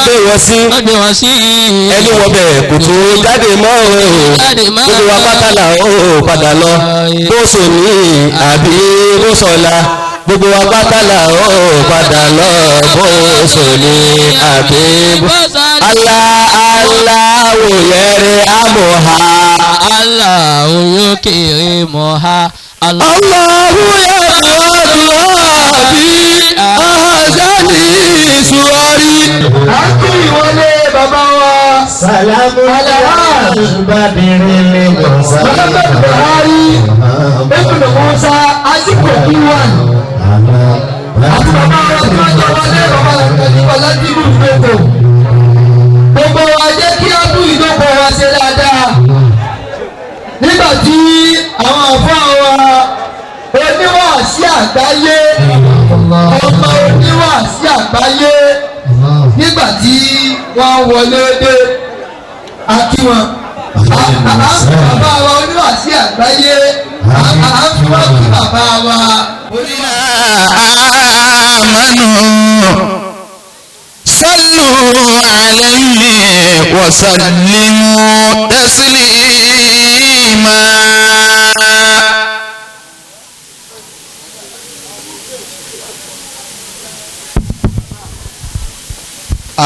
gbé wọn sí ẹni wọ bẹ́ẹ̀ kò tó jáde mọ́ gbogbo wa pátá là ó padà lọ bó so ní àbí bó sọ̀la gbogbo wa pátá là ó padà lọ bó so ní àbí bó Allahu yarhamuha Allahu yukrimuha Allahu yarhamuha bí ahsani suwari. Àkú ìwọlé bàbá wa. Sàlámù aláàbàbìnrin lè lọ sáà. Bàbá Buhari, Bẹ́kùnù Mọ́sá, Àsìkò Kíwàn. Àti bàbá wa tí wọ́n jọ wọlé bàbá Nàìjíríà láti ìlú Ìgbèkò. Gbogbo wa jẹ́ kí á tún ìdókòwò wa ṣe dáadáa. Nígbà tí àwọn àfáà wa oníwàásí àgbáyé, ọmọ oníwàásí àgbáyé, nígbà tí wọ́n wọlé dé àkí wọn. Bàbá wa oníwàásí àgbáyé, àfíwọ́n kí bàbá wa amanu sallu alayhi wa sallimu taslima.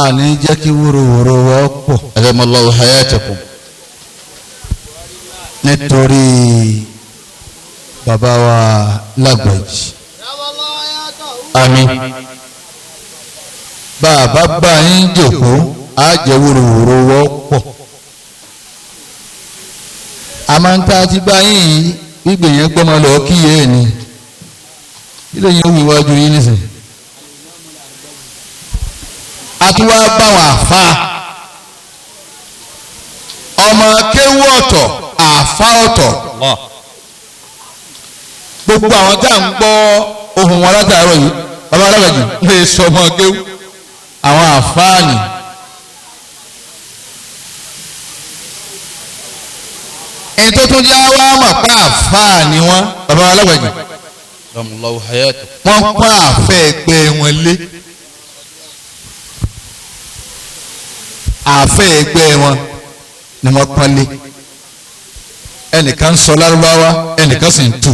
àní jẹ́ kí wúrowúro wọ́ pọ̀. adamallahu hayatakum. nítorí bàbá wa Lágbàjì. àmín. bàbá bá yín jòkó á jẹ́ wúrowúro wọ́ pọ̀. àmọ́ ń tá a ti bá yín yìí gbígbìyànjú gbọ́mọ lọ kíyè ni ilé yẹn wí iwájú yín nísìnyí. àtúwá báwọn àfa ọmọ kéwú ọ̀tọ̀ àfa ọ̀tọ̀ gbogbo àwọn tá à ń gbọ́ ohùn wọn látàárọ̀ yìí bàbá Alágbàjì lè sọ ọmọ kéwú àwọn àfáàní. èyí tó tún jẹ́ wá mọ̀ pé àfáàní wọn bàbá Alágbàjì wọ́n pa àfẹ́ ẹgbẹ́ wọn lé. àfẹ́ ẹgbẹ́ wọn ni wọ́n pọ́nlé ẹnìkan sọ lárúbáwá ẹnìkan sì ń tù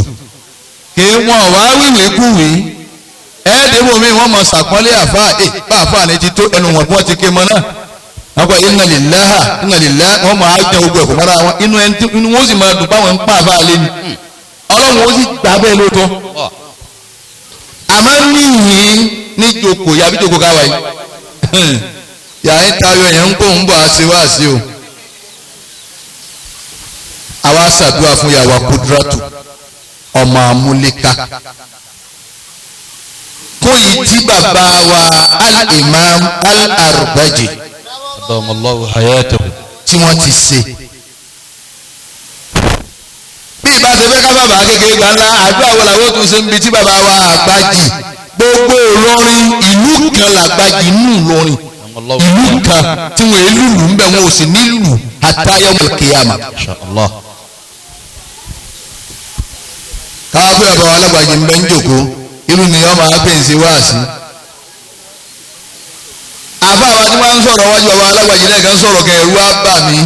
kí wọ́n wá wíwèé kúwèé ẹ̀ẹ́dẹ́gbò mi wọ́n mọ̀ sàpọ́nlé àfa bá àfa ni ti tó ẹnu wọn bí wọ́n ti ké mọ́ náà wọ́n kọ́ inna lillahi wọ́n mọ̀ á jẹ gbogbo ẹ̀kọ́ mọ́ra wọn inú wọn sì máa dùn báwọn ń pa àfa lé ni ọlọ́run ó sì gbà bẹ́ẹ̀ lóòótọ́ àmọ́ níyìn ní jòkó yàbí jòkó káwa yìí yàrá ìtayọ yẹn ń kó ń bọ̀ àṣewáṣe o àwa ṣàdúrà fún yàwá Kudratu ọmọ amúlẹ́ka kó yìí tí bàbá wa al-Imam al-Arbaji tí wọ́n ti ṣe bí ìbá ṣe fẹ́ ká bàbá kékeré gbà ńlá àdúrà wo làwọn tún ṣe ń bi tí bàbá wa Àgbàjì gbogbo Ìlọrin ìlú kan làgbàjì nù Ìlọrin ìlú kan tí wọn èlú lù ń bẹ wọn ò sì nílù àtàyọ kìyàmà. káwá pé bàbá wa Alágbàjì ń bẹ ń jòkó irú ni ọmọ abẹ́ǹsì wá sí. àbá wa tí wọ́n ń sọ̀rọ̀ wájú bàbá Alágbàjì lẹ́ẹ̀kan sọ̀rọ̀ kẹ́ ẹ̀rú á bà mí.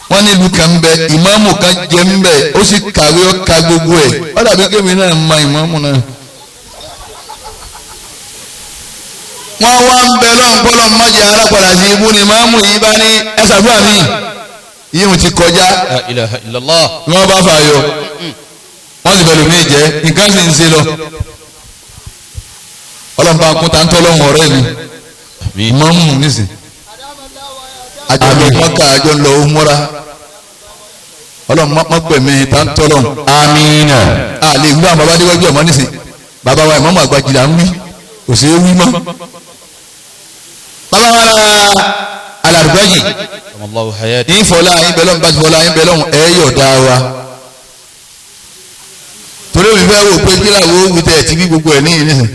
wọ́n ní ìlú kan bẹ ìmáàmù kan jẹ́ ń bẹ ó sì kàwé ó ka gbogbo ẹ̀ ó dàbí kémi náà ma ìmáàmù náà. wọ́n wá ń bẹ lọ́nkọ́lọ́ mọ́jà alápàdà sí ibú ni máàmù yìí bá ní ẹ̀sàdúrà mi yíyún ti kọjá wọ́n bá fà yọ wọ́n sì bẹ̀rù mí jẹ́ nǹkan sì ń ṣe lọ ọlọ́mọba kúta ń tọ́lọ́hún ọ̀rẹ́ mi máàmù nísìn àjọ mọ́kà àjọ ń lọ ó múra ọlọ́mọgbẹ̀mí ta ń tọ́lọ́hún amínà àlè ìlú àwọn bàbá déwájú ọmọ nísìn bàbá wa Ìmáàmù Àgbàjì là ń wí kò sí wí mọ́. bàbá wa Al-Arbaji ní fọlá yín bẹ́ẹ̀ lọ́hùn bá ti fọlá yín bẹ́ẹ̀ lọ́hùn ẹ̀ yọ̀ dá wa. torí òbí fẹ́ wò pé kí làwọn owó tẹ̀ tí bí gbogbo ẹ̀ níyìn nísìn.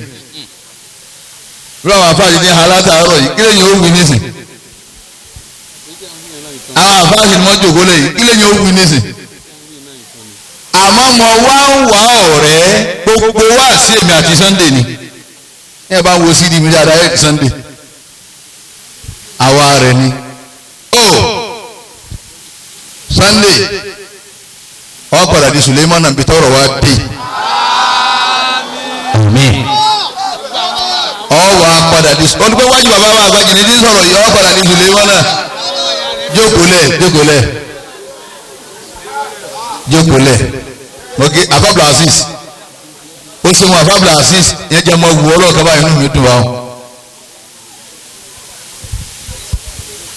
bí àwọn afáàjì ní alátàárọ̀ yìí kí lẹ́yìn ó wí nísìn. àwọn afáàjì ni wọ́n jòkó lẹ́yìn kí lẹ́yìn ó wí nísìn. àmọ́ mo wá ń wá ọ̀rẹ́ gbogbo wá sí èmi àti Sunday ni ẹ bá wo sídi mi dáadáa ẹ Sunday rẹ̀ ni. ó Sunday wọ́n padà di Suleiman náà bí tọrọ wá dé. àmín. ọwọ́ apàdà di olùkọ́ wájú bàbá wa àgbàjì ní sọ̀rọ̀ yìí ọwọ́ padà di Suleiman náà. jókòólẹ̀ ok afabla asis ó ṣe wọn afabla asis yẹn jẹ́ ọmọ wù ọlọ́ọ̀ kaba inú mi dùn wá.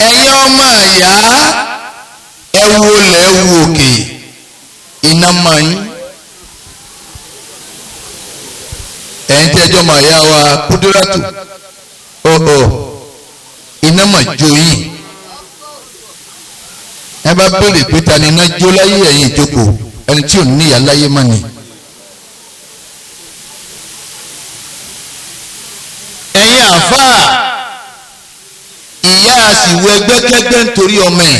ẹ̀yin ọmọ ìyá ẹ wo lẹ̀ ẹ wo òkè iná máa yín ẹ̀yin tí ẹjọ́ máa yá wa Kúdírátù ọ̀ọ́ iná máa jó yín ẹ bá béèrè pé ta ni iná jó láyé ẹ̀yin ìjókòó ẹni tí ò ní ìyá láyé mọ́ ni. ẹ̀yin àfáà ìyá àsìwò ẹgbẹ́kẹ́gbẹ́ nítorí ọmọ ẹ̀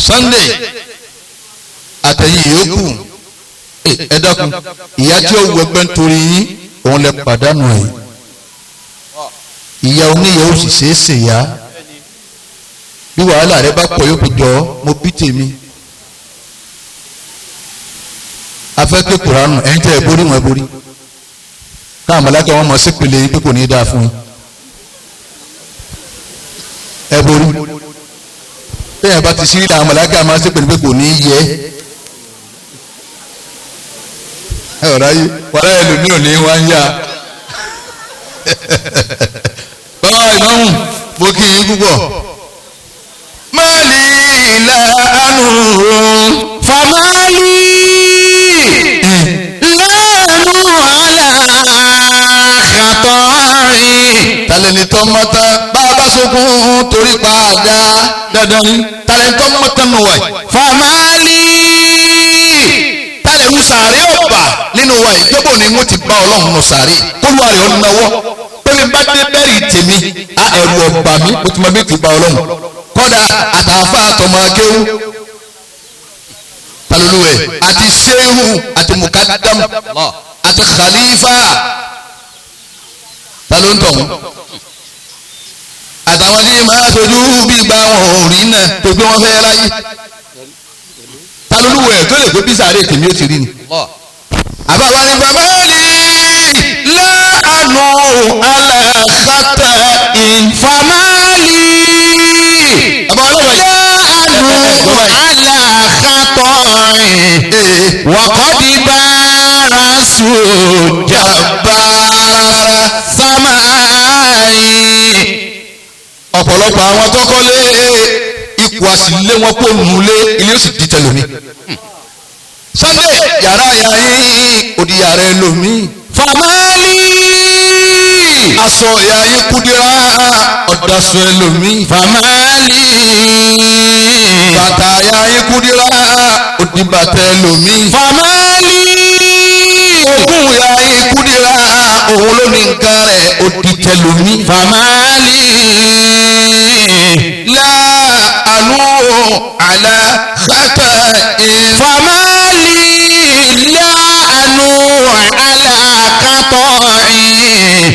Sunday àtẹ̀yìn yòókù ẹ dákun ìyá tí ó wọ ẹgbẹ́ nítorí yín òun lè pàdánù ẹ̀ ìyá oníyà ó sì ṣeé ṣèyá bí wàhálà rẹ bá pọ̀ yóò fi jọ mo bí tèmi afẹ́kẹ́ kuranu ẹ̀yin tẹ́ ẹ borí wọn ẹ borí káà mọ̀láka wọn mọ̀ sí pèlè yìí pé kò ní í dáa fún yín ẹ borí bẹ́ẹ̀ bá ti sí ìlà mọ̀láka máa sí pèlè pé kò ní í yẹ ẹ ọ̀rá yìí wàhálà ẹ lòmí ò ní wá ń yá bàbá ìnáwó mo kí yín púpọ̀ máàlì ìlànà famali lẹ́nu aláàkàtọ́rin. talẹ̀nitọ́ mọ́tá bá a bá sókun torí pa àdá dandan ni talẹ̀nitọ́ mọ́tá nù wáyé. famali talẹ̀ ń sàárè ọ̀bà nínú wa ìjọba ni mo ti bá ọlọ́run nù sàárè kólúwa rẹ̀ ọ̀ náwó pẹ̀lú bá dé bẹ́ẹ̀rì tèmi a ẹ̀rù ọ̀bà mi mo ti mọ bí ti bá ọlọ́run kọ́dà àtàfà àtọmọ akéwù taloluwẹ̀ àti sehu àti mukadam àti khalifa talontọ̀hún àtàwọn tí máa sojú bí gba wọn ò rí náà tó gbé wọn fẹ́ ráyé taloluwẹ̀ tó lè gbé bí sáré tèmi ó ti rí ni. àbáwá ní bàbá rí láàánú aláàkátà famali lẹ́nu aláàkàtọ́rin wàkọ́dí bára sójà bára sámáyé. ọ̀pọ̀lọpọ̀ àwọn tó kọ́lé ipò àsìlé wọn kò nulé ilé ó sì di tẹlomi. Sunday yàrá ìyá yín òdi yàrá ẹlòmí. famali aṣọ ìyá yín Kúdírà ọ̀dàṣọ ẹlòmí. famali bàtà ìyá yín Kúdírà òdi bàtà ẹlòmí. famali ogún ìyá yín Kúdírà òun ló ní nǹkan rẹ̀ òdi tẹlomi. famali láàánú àlá kátà famali láàánú aláàkàtọ́rin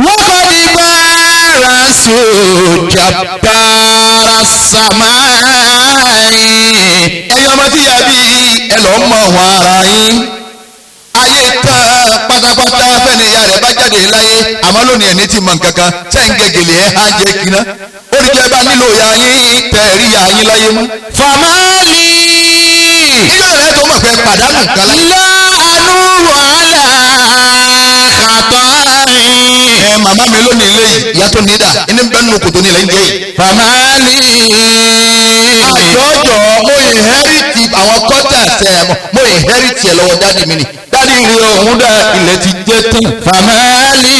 wọ́kọ̀dí bára sójà bára sámáyé. ẹ̀yin ọmọ tí yà bí ẹ lọ mọ àwọn ara yín ayé tán pátápátá fẹ́ni ìyá rẹ̀ bá jáde láyé àmọ́ lónìí ẹni tí mọ nǹkan kan tẹ́ ń gẹ̀gẹ̀lẹ̀ ẹ̀ á jẹ́ kíná ó ní jẹ́ bá nílò ìyá yín tẹ̀ rí ìyá yín láyé mọ́. famali nígbà rẹ̀ tó mọ̀ pé pàdánù nǹkan láyé. láàánú aláàkàtọ́rin màmá mi lónìí ilé yìí ìyá tó ní dà ẹni bẹ́ẹ̀ nínú kòtò ní ilẹ̀ ń jẹ́ yìí. famali àjọjọ mo inherit àwọn kọ́tà tẹ̀ mo inherit ẹ̀ lọ́wọ́ dáàdi mi ni dáàdi rí ọ̀hún dá ilẹ̀ ti jẹ́ tán. famali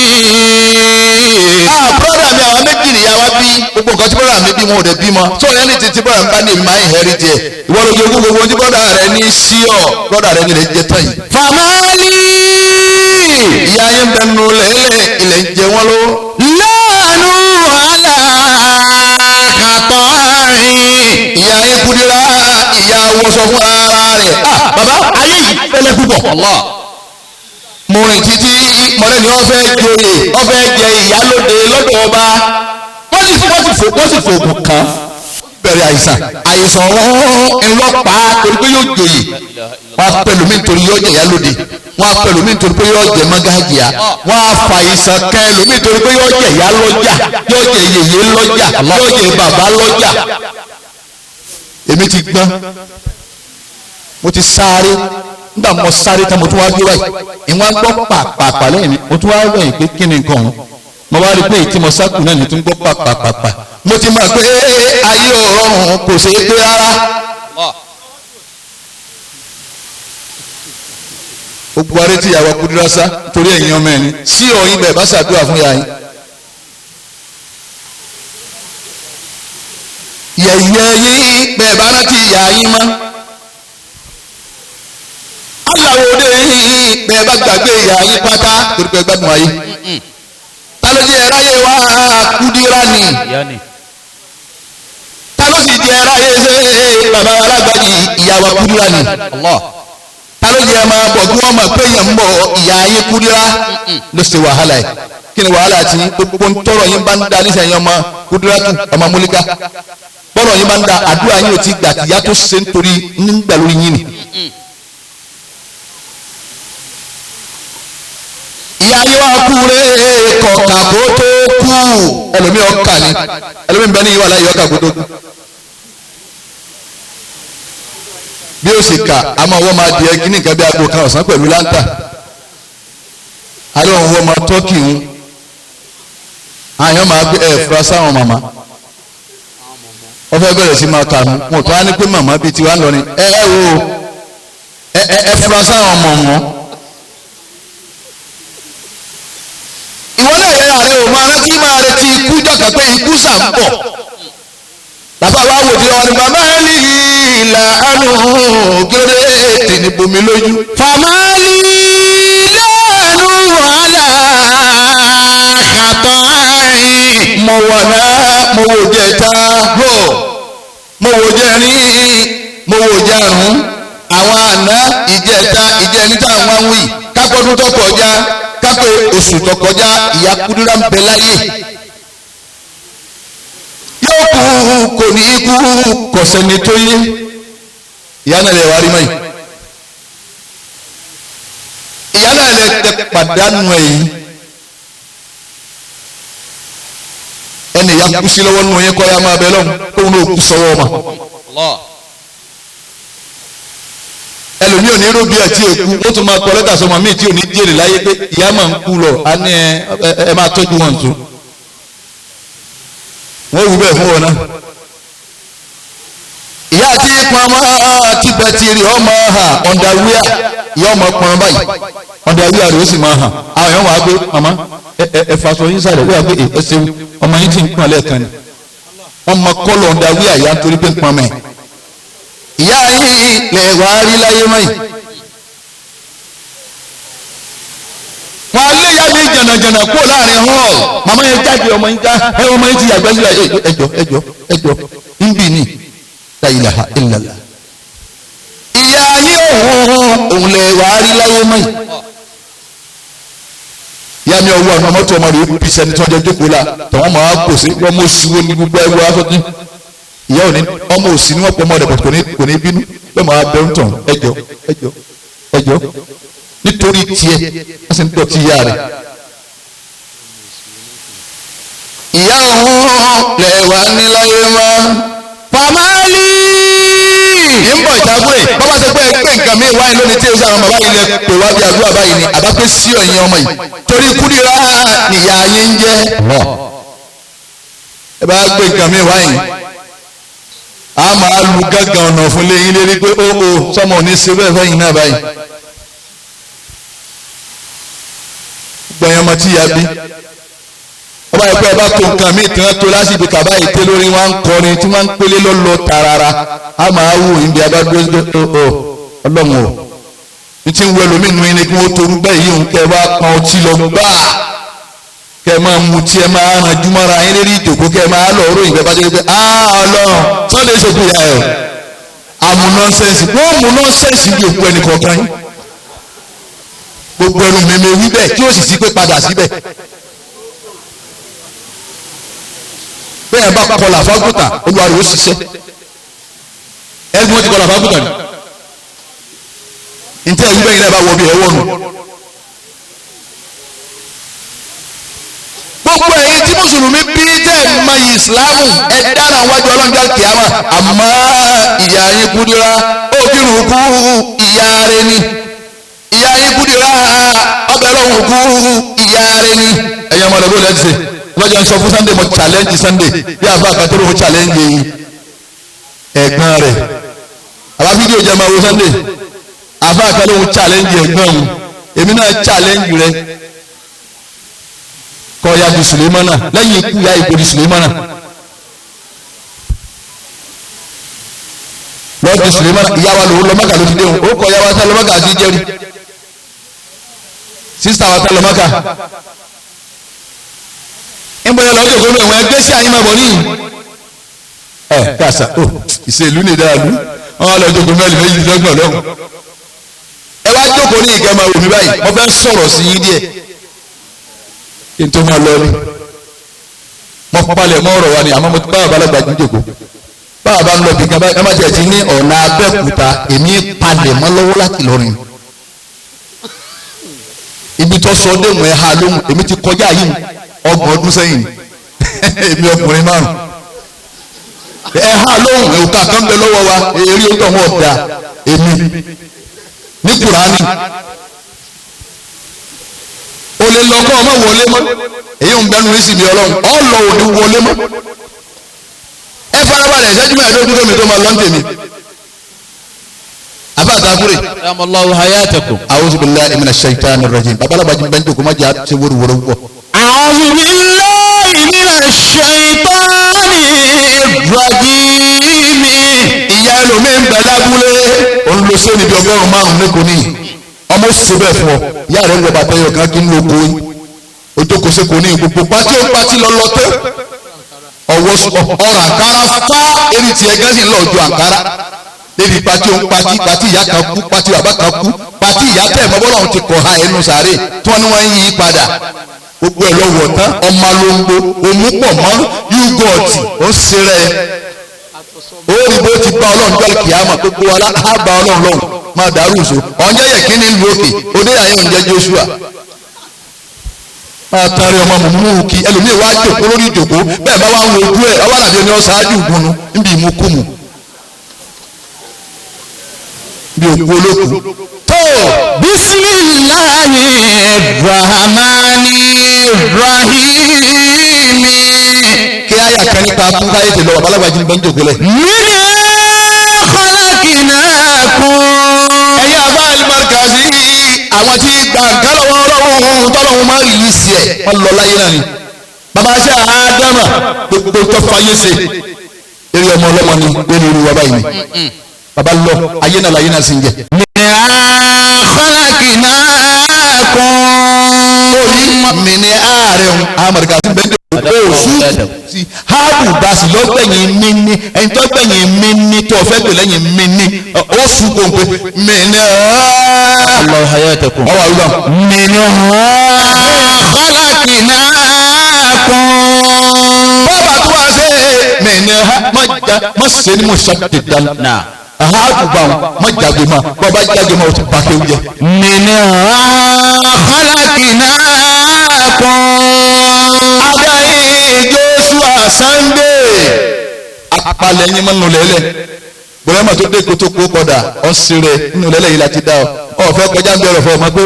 brother mi àwọn méjì nìyá wa bí gbogbo nǹkan tí brother mi bí wọn ò dẹ̀ bímọ tó o lẹ́ni títí brother mi bá ní èmi máa inherit ẹ̀ ìwọ ló jogún gbogbo tí brother rẹ ní sí ọ brother rẹ ní ilẹ̀ jẹ́ tán yìí. famali ìyá yín bẹ nu lẹ́lẹ̀ ilẹ̀ ń jẹ wọ́n ló. láàánú aláàkàtọ́rin ìyá yín Kúdírà ìyá wọṣọ fún ara rẹ̀. bàbá ayé yìí fẹ́lẹ́ púpọ̀. mo rìn títí mọ̀lẹ́ ni wọ́n fẹ́ joyè wọ́n fẹ́ jẹ ìyálóde lọ́dọ̀ ọba wọ́n sì wọ́n sì fòògùn kan bẹ̀rẹ̀ àìsàn ńlọ́pàá torí pé yóò joyè wọ́n á pẹ̀lú mi nítorí yóò jẹ̀yà lóde wọ́n á pẹ̀lú mi nítorí pé yóò jẹ mọ́gájìá wọ́n á fa àìsàn kan ẹlòmíì nítorí pé yóò jẹ̀yà lọ́jà yóò jẹ yèyé lọ́jà yóò jẹ bàbá lọ́jà. èmi ti gbọ́n mo ti sáré nígbà mo sáré tán mo tún wá gbé báyìí ìwọ̀n gbọ́ pàpàpà lẹ́yìn mi mo tún wá wẹ̀yìn pé kí ni nǹkan ọ̀hún mo bá rí i pé èyí tí mo sákù náà ní tún gbọ́ pàpàpàpà mo ti mọ̀ pé ayé ọ̀run kò ṣeé gbé rárá. gbogbo aré tí ìyàwó Kúdírásá torí ẹ̀yin ọmọ ẹni sí ọ̀yin bẹ́ẹ̀ bá ṣàdúrà fún yàrá yẹ̀yẹ́ yín bẹ́ẹ̀ bá rántí ìyá yín mọ́ aláwòde yín bẹ́ẹ̀ bá gbàgbé ìyá yín pátá torí pé gbádùn ayé ta ló jẹ́ ẹ̀ráyé wá Kúdírá ni ta ló sì jẹ́ ẹ̀ráyé ṣe bàbá alágbàjì ìyàwó Kúdírá ni ta ló jẹ́ máa bọ̀ kí wọ́n mọ̀ pé yẹn ń bọ̀ ìyá yín Kúdírá ló ṣe wàhálà yìí kí ni wàhálà tí gbogbo ń tọrọ yín bá ń da nísìnyí ọmọ Kúdírátù ọmọ Múlíkà bọ́rọ̀ yín bá ń da àdúrà yín ò ti gbà tìyá tó ṣe nítorí nígbà lórí yín ni. ìyá yín wá kú rè kọ̀ọ̀kà kó tó kú ẹlòmíì ọkà ni ẹlòmíì bẹ́ẹ̀ ni yín wà láyé ọkà kó tó kú. bí ó sì kà á máa wọ́n máa di ẹgí ní nǹkan bí aago kan ọ̀sán pẹ̀lú láńtà alẹ́ òun wọ́n máa tọ́kì ń àyàn máa gbé fura sáwọn màmá wọ́n fẹ́ bẹ̀rẹ̀ sí máa kànú wọn tó wá ní pé màmá bíi tiwa ń lọ ni ẹ fura sáwọn mọ̀mọ́ ìwọ náà yẹ ààrẹ ò máa rántí máa retí ikú jọ̀kà pé ikú sà ń bọ̀ bàbá wa wò di wọn ni bàbá ẹ ní ìlà àánú kéré ètè ní bomi lójú. famali lẹ́nu wàhálà kàtọ́ àìn. mo wà náà mo wò jẹ ta hó mo wò jẹ rí mo wò jẹ àrùn àwọn àná ìjẹta ìjẹni tá àwọn wí kápọ́dún tó kọjá kápẹ́ oṣù tó kọjá ìyá Kúdírá ń bẹ láyé yóò kú kò ní kú kò sẹ́ni tó yé ìyá náà lè wá rí mọ́ yìí ìyá náà lè tẹ pàdánù ẹ̀yìn ẹni ìyá kú sí lọ́wọ́ nínú yẹn kọ́ ya máa bẹ lọ́hùn kóun náà kú sọ́wọ́ ọmọ ẹlòmíì ò ní róbí àti èkú ó tún máa kọ lẹ́tà sọmọ míì tí ò ní jèrè láyé pé ìyá máa ń kú lọ á ní ẹ máa tọ́jú wọn tó wọ́n wù bẹ́ẹ̀ fún wọn náà ìyá àti pọnmọ́ tibẹ̀tìrì ọmọ ha ọ̀ndàwíà ìyá ọmọ pọnmọ́ báyìí ọ̀ndàwíà rẹ̀ ó sì máa hàn àwọn èèyàn wà á gbé màmá ẹ fàṣọ yín sáré wíwá gbé ẹ ṣeun ọmọ yín ti ń pọn lẹ́ẹ̀kan ni wọ́n mọ kọ́lọ̀ ọ̀ndàwíà ìyá nítorí pé ń pọn mẹ́ ìyá yín lè wá rí láyé mọ́ yìí wọn alẹ́ ya mi jànàjànà kúrò láàrin hall màmá yẹn jáde ọmọ yín já ọmọ yín ti yàgbẹ́ sílẹ̀ ẹjọ́ níbí ni la ilaha illallah ìyá yín òun lè wá rí láyé mọ́ yìí ìyá mi ọwọ́ ọ̀nà mọ́tò ọmọ rẹ̀ bí sẹ́ni tí wọ́n jẹ́ jókòó la tàwọn máa kò sí ọmọ òsìwò ní gbogbo ẹgbẹ́ afọ́tún ìyá òní ọmọ òsì ni wọ́n pọ̀ ọmọ rẹ̀ bọ̀ kò ní bínú bẹ́ẹ̀ máa bẹ́ẹ̀ ń tàn ẹjọ́ nítorí tiẹ̀ wọ́n sì ń dọ̀tí ìyá rẹ̀ ìyá òun lè wá ní láyé mọ́ famali. ń bọ̀ ìjágbé bọ́bá ṣe pé ẹgbẹ́ nǹkan mi wáyé lónìí tí èso àwọn bàbá yìí lẹ pè wá bí àdúrà báyìí ni àbá pé sí ọ̀yin ọmọ yìí torí Kúdírá nìyá yín ń jẹ́ ẹ bá gbé nǹkan mi wáyé a máa lu gángan ọ̀nà fún lẹ́yìn lérí pé ó sọmọ ò ní ṣe bẹ́ẹ̀ fẹ́yìn náà báyìí gbẹ̀yìn ọmọ tí ìyá bí ọba ẹgbẹ́ ẹ bá tó nǹkan míì tí wọ́n tó lásìkò kàbá ètè lórí wọn ń kọrin tí wọ́n ń pélé lọ́lọ́ tààràrà a máa wù níbi abádúró ọlọ́run o ní tí ń wẹ lómi nù yín ni kí wọ́n torú bẹ́ẹ̀ yìí ń kẹ́ wá pọn ọtí lọ gbà kẹ́ máa mu tí ẹ máa ràn jùmọ̀ra yín lérí ìjòkó kẹ́ máa lọ ròyìn bẹ́ẹ̀ bá jẹ́ pé ọlọ́run Sunday ṣòkò yà ẹ̀ àmú nọ́nsẹ́nsì wọ́n mú nọ́nsẹ́nsì bí òkú ẹnì kọ̀ọ̀kan yín gbogbo ẹnu mímí wí bẹ́ẹ̀ tí ó sì sí pé padà síbẹ̀ bẹ́ẹ̀ bá kọlà fágùtà olúwa rẹ̀ ó ṣiṣẹ́ ẹgbẹ́ wọn ti kọlà fágùtà ni ntẹ́ ẹ̀yìn bẹ́ẹ̀ yìí náà bá wọ bí ẹ̀ wọ́nu. gbogbo ẹ̀yin tí mùsùlùmí bí tẹ́ ẹ̀ mọ ìsìlámù ẹ̀ dára wájú ọlọ́njà kìámà àmọ́ ìyá yín kúdírá ó kírun kú ìyá rẹ̀ ni ìyá yín kúdírá ọbẹ̀ lọ́hùn kú ìyá rẹ̀ ni ẹ̀yin ọmọdé bó lẹ́tí sè lọ́jọ́ ń sọ fún Sunday mo challenge Sunday bí àbá àkàtúrò mo challenge yìí ẹ̀gbọ́n rẹ̀ àbá fídíò jẹ́ máa wo Sunday àbá àkàtúrò mo challenge ẹ̀gbọ́n òun èmi náà challenge rẹ̀ kọ́ ya di Sulemana lẹ́yìn ikú ya ipò di Sulemana lọ́ọ́ di Sulemana ìyáwá lòun lọ́mọ́kà ló ti dé òun ó kọ́ yáwá sá lọ́mọ́kà àti jẹ́rì sísá wa sá lọ́mọ́kà ìbọ̀yẹ̀ lọ́jọ́ gbogbo ẹ̀wọ̀n ẹgbẹ́ sí àyín máa bọ̀ níyìn ẹ̀ káàsà ó ìṣèlú ní ìdáàlú wọn lọ́jọ́ gbogbo mẹ́rin méjì lọ́gbọ̀n lọ́hùn ẹ wá jókòó ní ìkẹ́ máa wò mí báyìí wọ́n fẹ́ sọ̀rọ̀ sí yín díẹ̀ kí n tó máa lọ ní mo palẹ̀ mọ́ ọ̀rọ̀ wa ni àmọ́ mo ti báwa balẹ̀ gbàgbé jòkó báwa bá ń lọ bí kan báyìí ẹ má tiẹ̀ ti ní ọ̀nà Abẹ́òkúta èmi palẹ̀ mọ́ lọ́wọ́ láti lọ́rin ibi tó sọ déhùn ẹ̀ ha lóhùn èmi ti kọjá yìí 30 ọdún sẹ́yìn èmi ọkùnrin márùn ẹ̀ ha lóhùn òkà kan bẹ lọ́wọ́ wa èrè ó tọ̀wọ́ ọ̀dà èmi ní Kùránì o lè lọ kọ́ ọmọ wọlé mọ́ èyí ń bẹnu rísì ní Ọlọ́run ọ lọ òní wọlé mọ́ ẹ farabalẹ̀ ìṣẹ́jú mẹ́ẹ̀ẹ́dógún tó mi tó máa lọ́n tèmi afa àtàkùrẹ́. Allahu hayatakum. A'udhu billahi minash shaitanir rajim babalaba jim bẹ́ẹ̀ jókòó má jẹ́ àti wóróworó wọ̀. A'udhu billahi minash shaitanir rajim. ìyá ẹlòmíín bẹ lábúlé òun ló sọ níbi 100 ní kò ní ọmọ òṣìṣẹ́ bẹ́ẹ̀ fún ọ ìyá rẹ̀ ń lọ bàtà yọ̀ kan kí n lóko yín ojókòó sí kò ní gbogbo pátí ó pátí lọ́lọ́ tẹ́ ọwọ́ ọ̀rọ̀ àǹkárá fá eré tiẹ̀ gẹ́sì ńlọ ju àǹkárá lébi pátí ó ń pátí ìyá kan kú pátí bàbá kan kú pátí ìyá tẹ̀ mọ́ bọ́lá òun ti kọ̀ ha ẹnu sàárè tí wọ́n ní wọ́n ń yí padà gbogbo ẹ̀ lọ́wọ́ tán ọmọ alóńgbò òmùpọ̀ mọ́ yúgọ̀ọ̀tì ó ń serẹ́ ó rí bó ti bá ọlọ́run jọ́ kìámà gbogbo aláàbà ọlọ́run lọ́hùn máa dàrú ìṣó ọ̀njẹ́ yẹ kí ní ìlú òkè oníyàyẹ oúnjẹ Joshua máa tari ọmọ mú kí ẹlòmíì wá jòkó lórí ìjòkó bẹ́ẹ̀ bá wà ń wo ojú ẹ̀ ọwọ́ àlàbí ẹni ọ̀sáájú ìgbónú níbi ìmúkùmù bí òkú olókùú. tó bisimilahi rahmani rahimi. kí àyà kan nípa kúnkáyé ti lọ babalagbajú ní bẹ́ńjò gbélé. Minna khalaqnakum. ẹ̀yin àbá alimarikazi àwọn tí gbàǹkà lọ́wọ́ ọlọ́run tọ́lọ́run máa ń rí sí ẹ̀ wọ́n lọ láyé náà ni. bàbá aṣẹ́ àádámà gbogbo tó fayé ṣe eré ọmọ ọlọ́mọ ni lórí irú wa báyìí ni. bàbá lọ ayé náà láyé náà sì ń jẹ. Minna khalaqnakum. mi ní ààrẹ òun alimarikazi bẹ́ńjò oṣù sí háàbù basi lọ́gbẹ̀yìn mi ní ẹni tó gbẹ̀yìn mi ní tó fẹ́ gbè lẹ́yìn mi ní oṣù kòǹpé mi ní Allahu hayatakum. ọwọ́ àrùbá. Minna khalaqnakum. bàbá tó wá sí mi ní má ṣe ni mo ṣàdédán háàbù bá wọn má jáde ma bàbá jáde ma o ti pàkẹ́ oúnjẹ. Minna khalaqnakum. adarí Joshua Sunday apalẹ̀ yín mọ́ nulẹ̀lẹ̀ bùrẹ́mà tó dé kótó kó kọ́dà ọ̀sẹ̀rẹ̀ nulẹ̀lẹ̀ yìí láti dá ọ ọ̀fẹ́ kọjá ń bẹ̀rẹ̀ fún ọmọ pé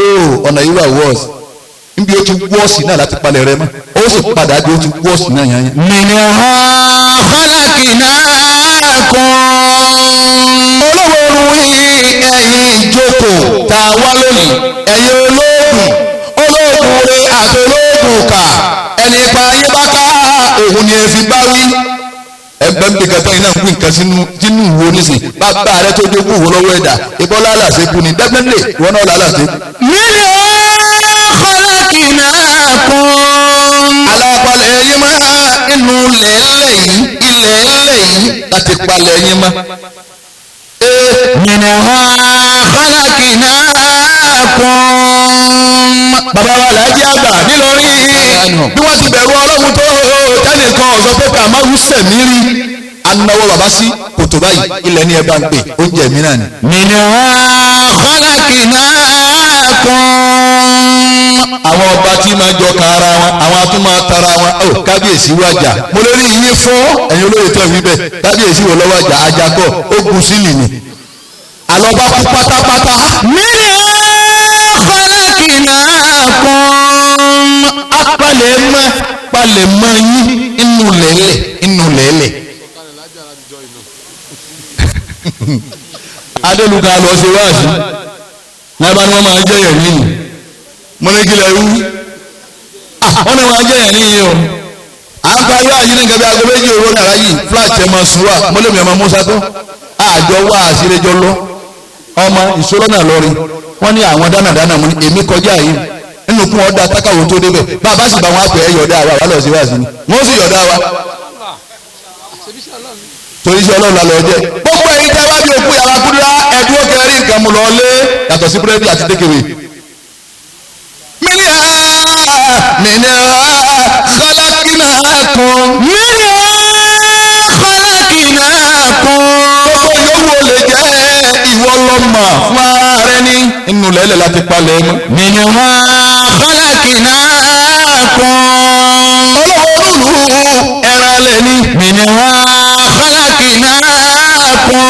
ọ̀nà yìí wà wọ́ọ̀sì níbi ó ti wọ́ọ̀sì náà láti palẹ̀ rẹ mọ́ ó sì padà bí ó ti wọ́ọ̀sì náà yẹn. Minna khalaqnakum. olówó orun ẹ̀yin ìjókòó tá a wá lónìí ẹ̀yin olóògùn rẹ àti olóògùn kà ẹni ipa ayé bá ká òun ni ẹ fi bá wí. ẹgbẹ́ ń bẹ kẹta iná ń pín nǹkan sínú ìwo nísìn bàbá rẹ tó jogún ìwo lọ́wọ́ ẹ̀dá ìbọ́lá àlàsẹ́kù ni definitely ìwọ náà làlàsẹ́kù. Minna khalaqnakum. alápalẹ̀ ẹyin máa inú lẹ́lẹ̀ yìí láti palẹ̀ ẹyin máa. Minna khalaqnakum. bàbá wa làájí àgbà nílọrin bí wọ́n ti bẹ̀rù ọlọ́run tó tẹ́nìkan ọ̀sọ́ pé ká má wú sẹ̀mí rí anáwó bàbá sí kòtò báyìí ilẹ̀ ní ẹ bá ń pè oúnjẹ mi náà ni. minha khalaqnakum. àwọn ọba tí máa jọ ka ara wọn àwọn atún máa tara wọn ó kábíyèsí wájà mo lórí yín fún ẹ̀yin olóyè tó fi bẹ́ẹ̀ kábíyèsí wò lọ́wọ́ àjà ajakọ̀ ó gun sílì ni àlọ́ bá kú pátápátá. minha khalaqnakum. palẹ̀ mọ́ yín inú lẹ́lẹ̀. adéluka lọ sí wáàsí lábá ni wọ́n máa jẹ́ yẹn nínú mọ́nẹ́kìlẹ̀ wú wọ́n ní wọ́n á jẹ́ yẹn níyìn o à ń parí wáàsí ní nǹkan bí aago méjì òwò nàrá yìí fúláàtì ẹ̀ máa sùn wá mọ́lẹ́mì ẹ̀ máa mú sátọ́ àjọ wá àṣírẹ́jọ́ lọ ọmọ ìṣòro náà lọrin wọ́n ní àwọn dánadáná mú ní èmi kọjá yìí nínú kún ọ̀dà tákàwọ́ tó débẹ̀ bàbá sì bá wọn àpẹ ẹ̀ yọ̀dá wa wà lọ sí wáàsí ni wọ́n sì yọ̀dá wa torí iṣẹ́ ọlọ́run lálẹ́ ọjẹ́ gbogbo ẹ̀yin tẹ́ wá bí òkú yàrá kúndúrà ẹ̀dúró kẹrin nǹkan mú lọ lé yàtọ̀ sí búrẹ́dì àti tékèwé. minha khalaqnakum. minha khalaqnakum. gbogbo yòówù ó lè jẹ́ ìwọ lọ́mọ fún ara rẹ ní inú lẹ́lẹ̀ láti palẹ̀ mọ́. minha khalaqnakum. olówó ẹran lẹ̀ ní. minha khalaqnakum.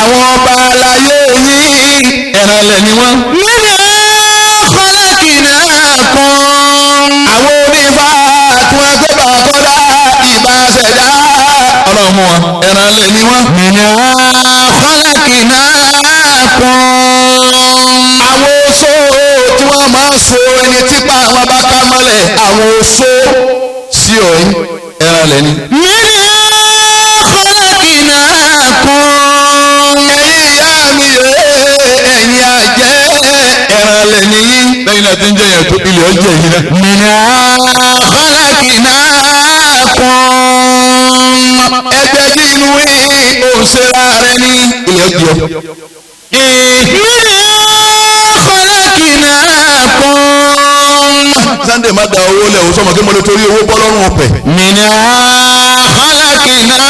àwọn ọba aláyé yìí ẹran lẹ̀ ní wọ́n. minha khalaqnakum. àwọn onífà tí wọ́n gbé bá kọ́dá ìbá ṣẹ̀dá ọlọ́run mú wọn ẹran lẹ̀ ní wọ́n. minha khalaqnakum. àwọn oṣó tí wọ́n máa ń so ẹni típa àwọn bá ká mọ́lẹ̀ àwọn oṣó sí ọ̀yìn ẹran lẹ̀ ní. minha khalaqnakum. ẹ̀yin ìyá mi ẹ̀yin àjẹ́ ẹran lẹ̀ níyí. lẹ́yìn náà ti ń jẹ́ yẹn tó ilé ọjọ́ yìí náà. minha khalaqnakum. ẹgbẹ́ kí inú òṣèré rẹ ní ilé ọjọ́. minha khalaqnakum. Sunday má da owó lẹ̀ o sọmọ kí mo lè torí owó bọ́ lọ́rùn ọ̀pẹ̀. minha khalaqnakum.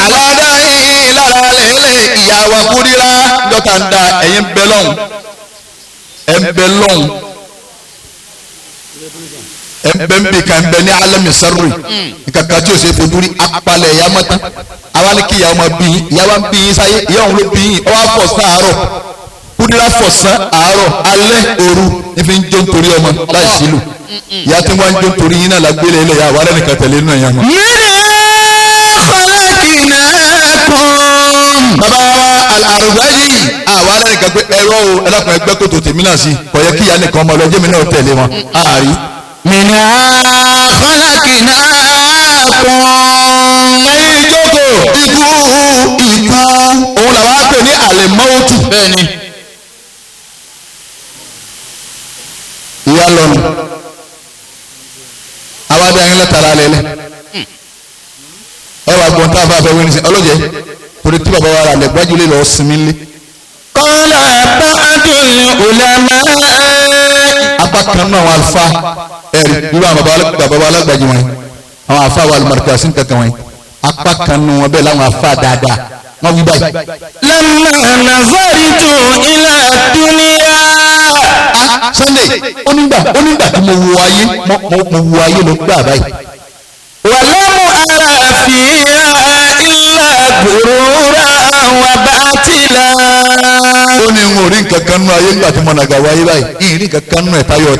aláàdá yìí lára lẹ́lẹ̀ ìyàwó kúrírá dọ́tà ń da ẹ̀yin bẹ lọ́hùn ẹ̀ ń bẹ lọ́hùn ẹ̀ ń bẹ ń bì ká ń bẹ ní alẹ́mi sẹ́rù ìkàkà tí o ṣe fojú rí apalẹ̀ ìyá mọ́tá àwa ní kí ìyá ọmọ bí yín ìyá wa ń bí yín sáyé ìyá òun ló bí yín ọwọ́ àfọ̀sán àárọ̀ kúrírá fọ̀sán àárọ̀ alẹ́ òru ní fi ń jó nítorí ọmọ láì sílù ìyá tí wọ́n ń jó nítorí yín náà lágbélé ilé ìyá wa lẹ́nìkan tẹ̀lé nínú ẹ̀yà mọ́. minha khalaqnakum. bàbá àrùbá yìí àwa lẹ́nìkan pé ẹ̀rọ o ẹlẹ́kùn ẹgbẹ́ kòtò tèmi náà sí kò yẹ kí ìyá nìkan ọmọ ọlọ́jẹ́ mi náà tẹ̀lé wọn àárí. minha khalaqnakum. ẹ̀yin ìjókòó ikú òun làwọn á pè ní àlèmọ́ọ̀tù. bẹ́ẹ̀ni. ìyá lọ́nu àwa dá yín lẹ́tara lẹ́lẹ́ ẹ wà gbọ́n tá a bá fẹ́ wí ní sẹ́ ọlọ́jẹ́ torí tí bàbá wa rà lẹ̀ gbájú lè lọ́ọ́ sinmi lé. qala ba'dul ulama. apá kan náà àwọn àlùfáà ẹ̀rí irú àwọn bàbá wa alágbàjì wọn àwọn àlùfáà wa alùmọ̀rìkà sí kankan wọn apá kan nù wọn bẹ́ẹ̀ láwọn àlùfáà dáadáa wọn wí báyìí. lamma nazaritu ila dunya. Sunday onígbà tí mo wo ayé mo wo ayé ló gbà báyìí. walamu ara fiha illa gurura wa batila. ó ní n ò rí nǹkan kan nú ayé nígbà tí mo nàgà wáyé báyìí n rí nǹkan kan nú ẹ̀ táyọ̀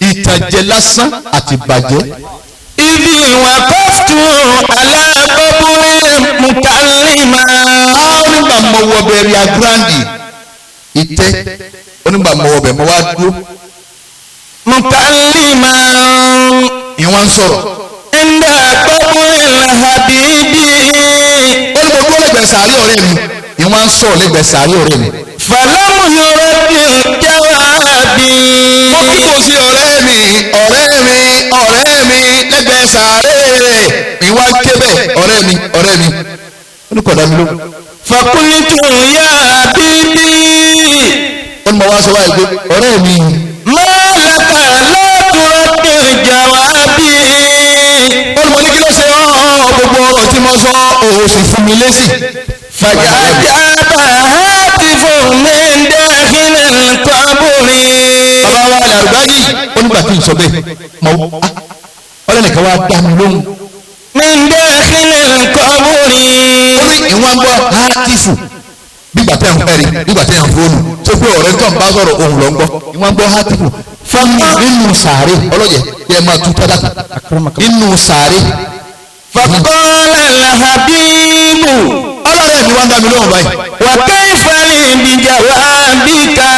ìtànjẹ lásán àti bàjẹ́. ibi waqaftu ala baburi mukallima. onígbà mo wọ bẹ̀rẹ̀ agrandi ìtẹ́ onígbà mo wọ bẹ̀ mo wá dúró. mukallima. ìwọ̀n sọ̀rọ̀. inda baburi habibi. ó ní mo dúró lẹ́gbẹ̀ẹ́ sàárì ọ̀rẹ́ mi ìwọ̀n sọ̀rọ̀ lẹ́gbẹ̀ẹ́ sàárì ọ̀rẹ́ mi. falamu yuradi jawabi. mo kí kò sí ọ̀rẹ́ mi lẹ́gbẹ̀ẹ́ sàárè rẹ̀ ìwà kébẹ̀ ọ̀rẹ́ mi ó ní kọ̀dá mi ló. fakulitu ya habibi. ó ní mo mo wá sọ wáyé pé ọ̀rẹ́ mi. Málàkà látúrọ̀dé jàwábì. olùmọ̀ ní kí ló ṣe gbogbo ọ̀rọ̀ tí mo sọ òsì fún mi lésì. Fàjàjábà hátìfù min dákhilil qabri. bàbá wa Al-Arbani ó nígbà tí n sọ bẹ́ẹ̀ ọlẹ́nìkan wá dá mi lóhùn. Min dákhilil qabri. ó ní ìwọ̀n gbọ́ hátìfù bígbà tẹ̀ ń pẹ́rì bígbà tẹ̀ ń fóònù tó pé ọ̀rẹ́ tó ń bá sọ̀rọ̀ ohun lọ ń gbọ́ ìwọ̀n gbọ́ hátìfù fọ́nmù nínú sàárè ọlọ́yẹ̀ yẹ máa tú tọ́lá nínú sàárè. Faqala al-habibu. ọlọ́rẹ́ mi wá ń dá mi lóhùn báyìí. Wa kayfa li bi jawabika.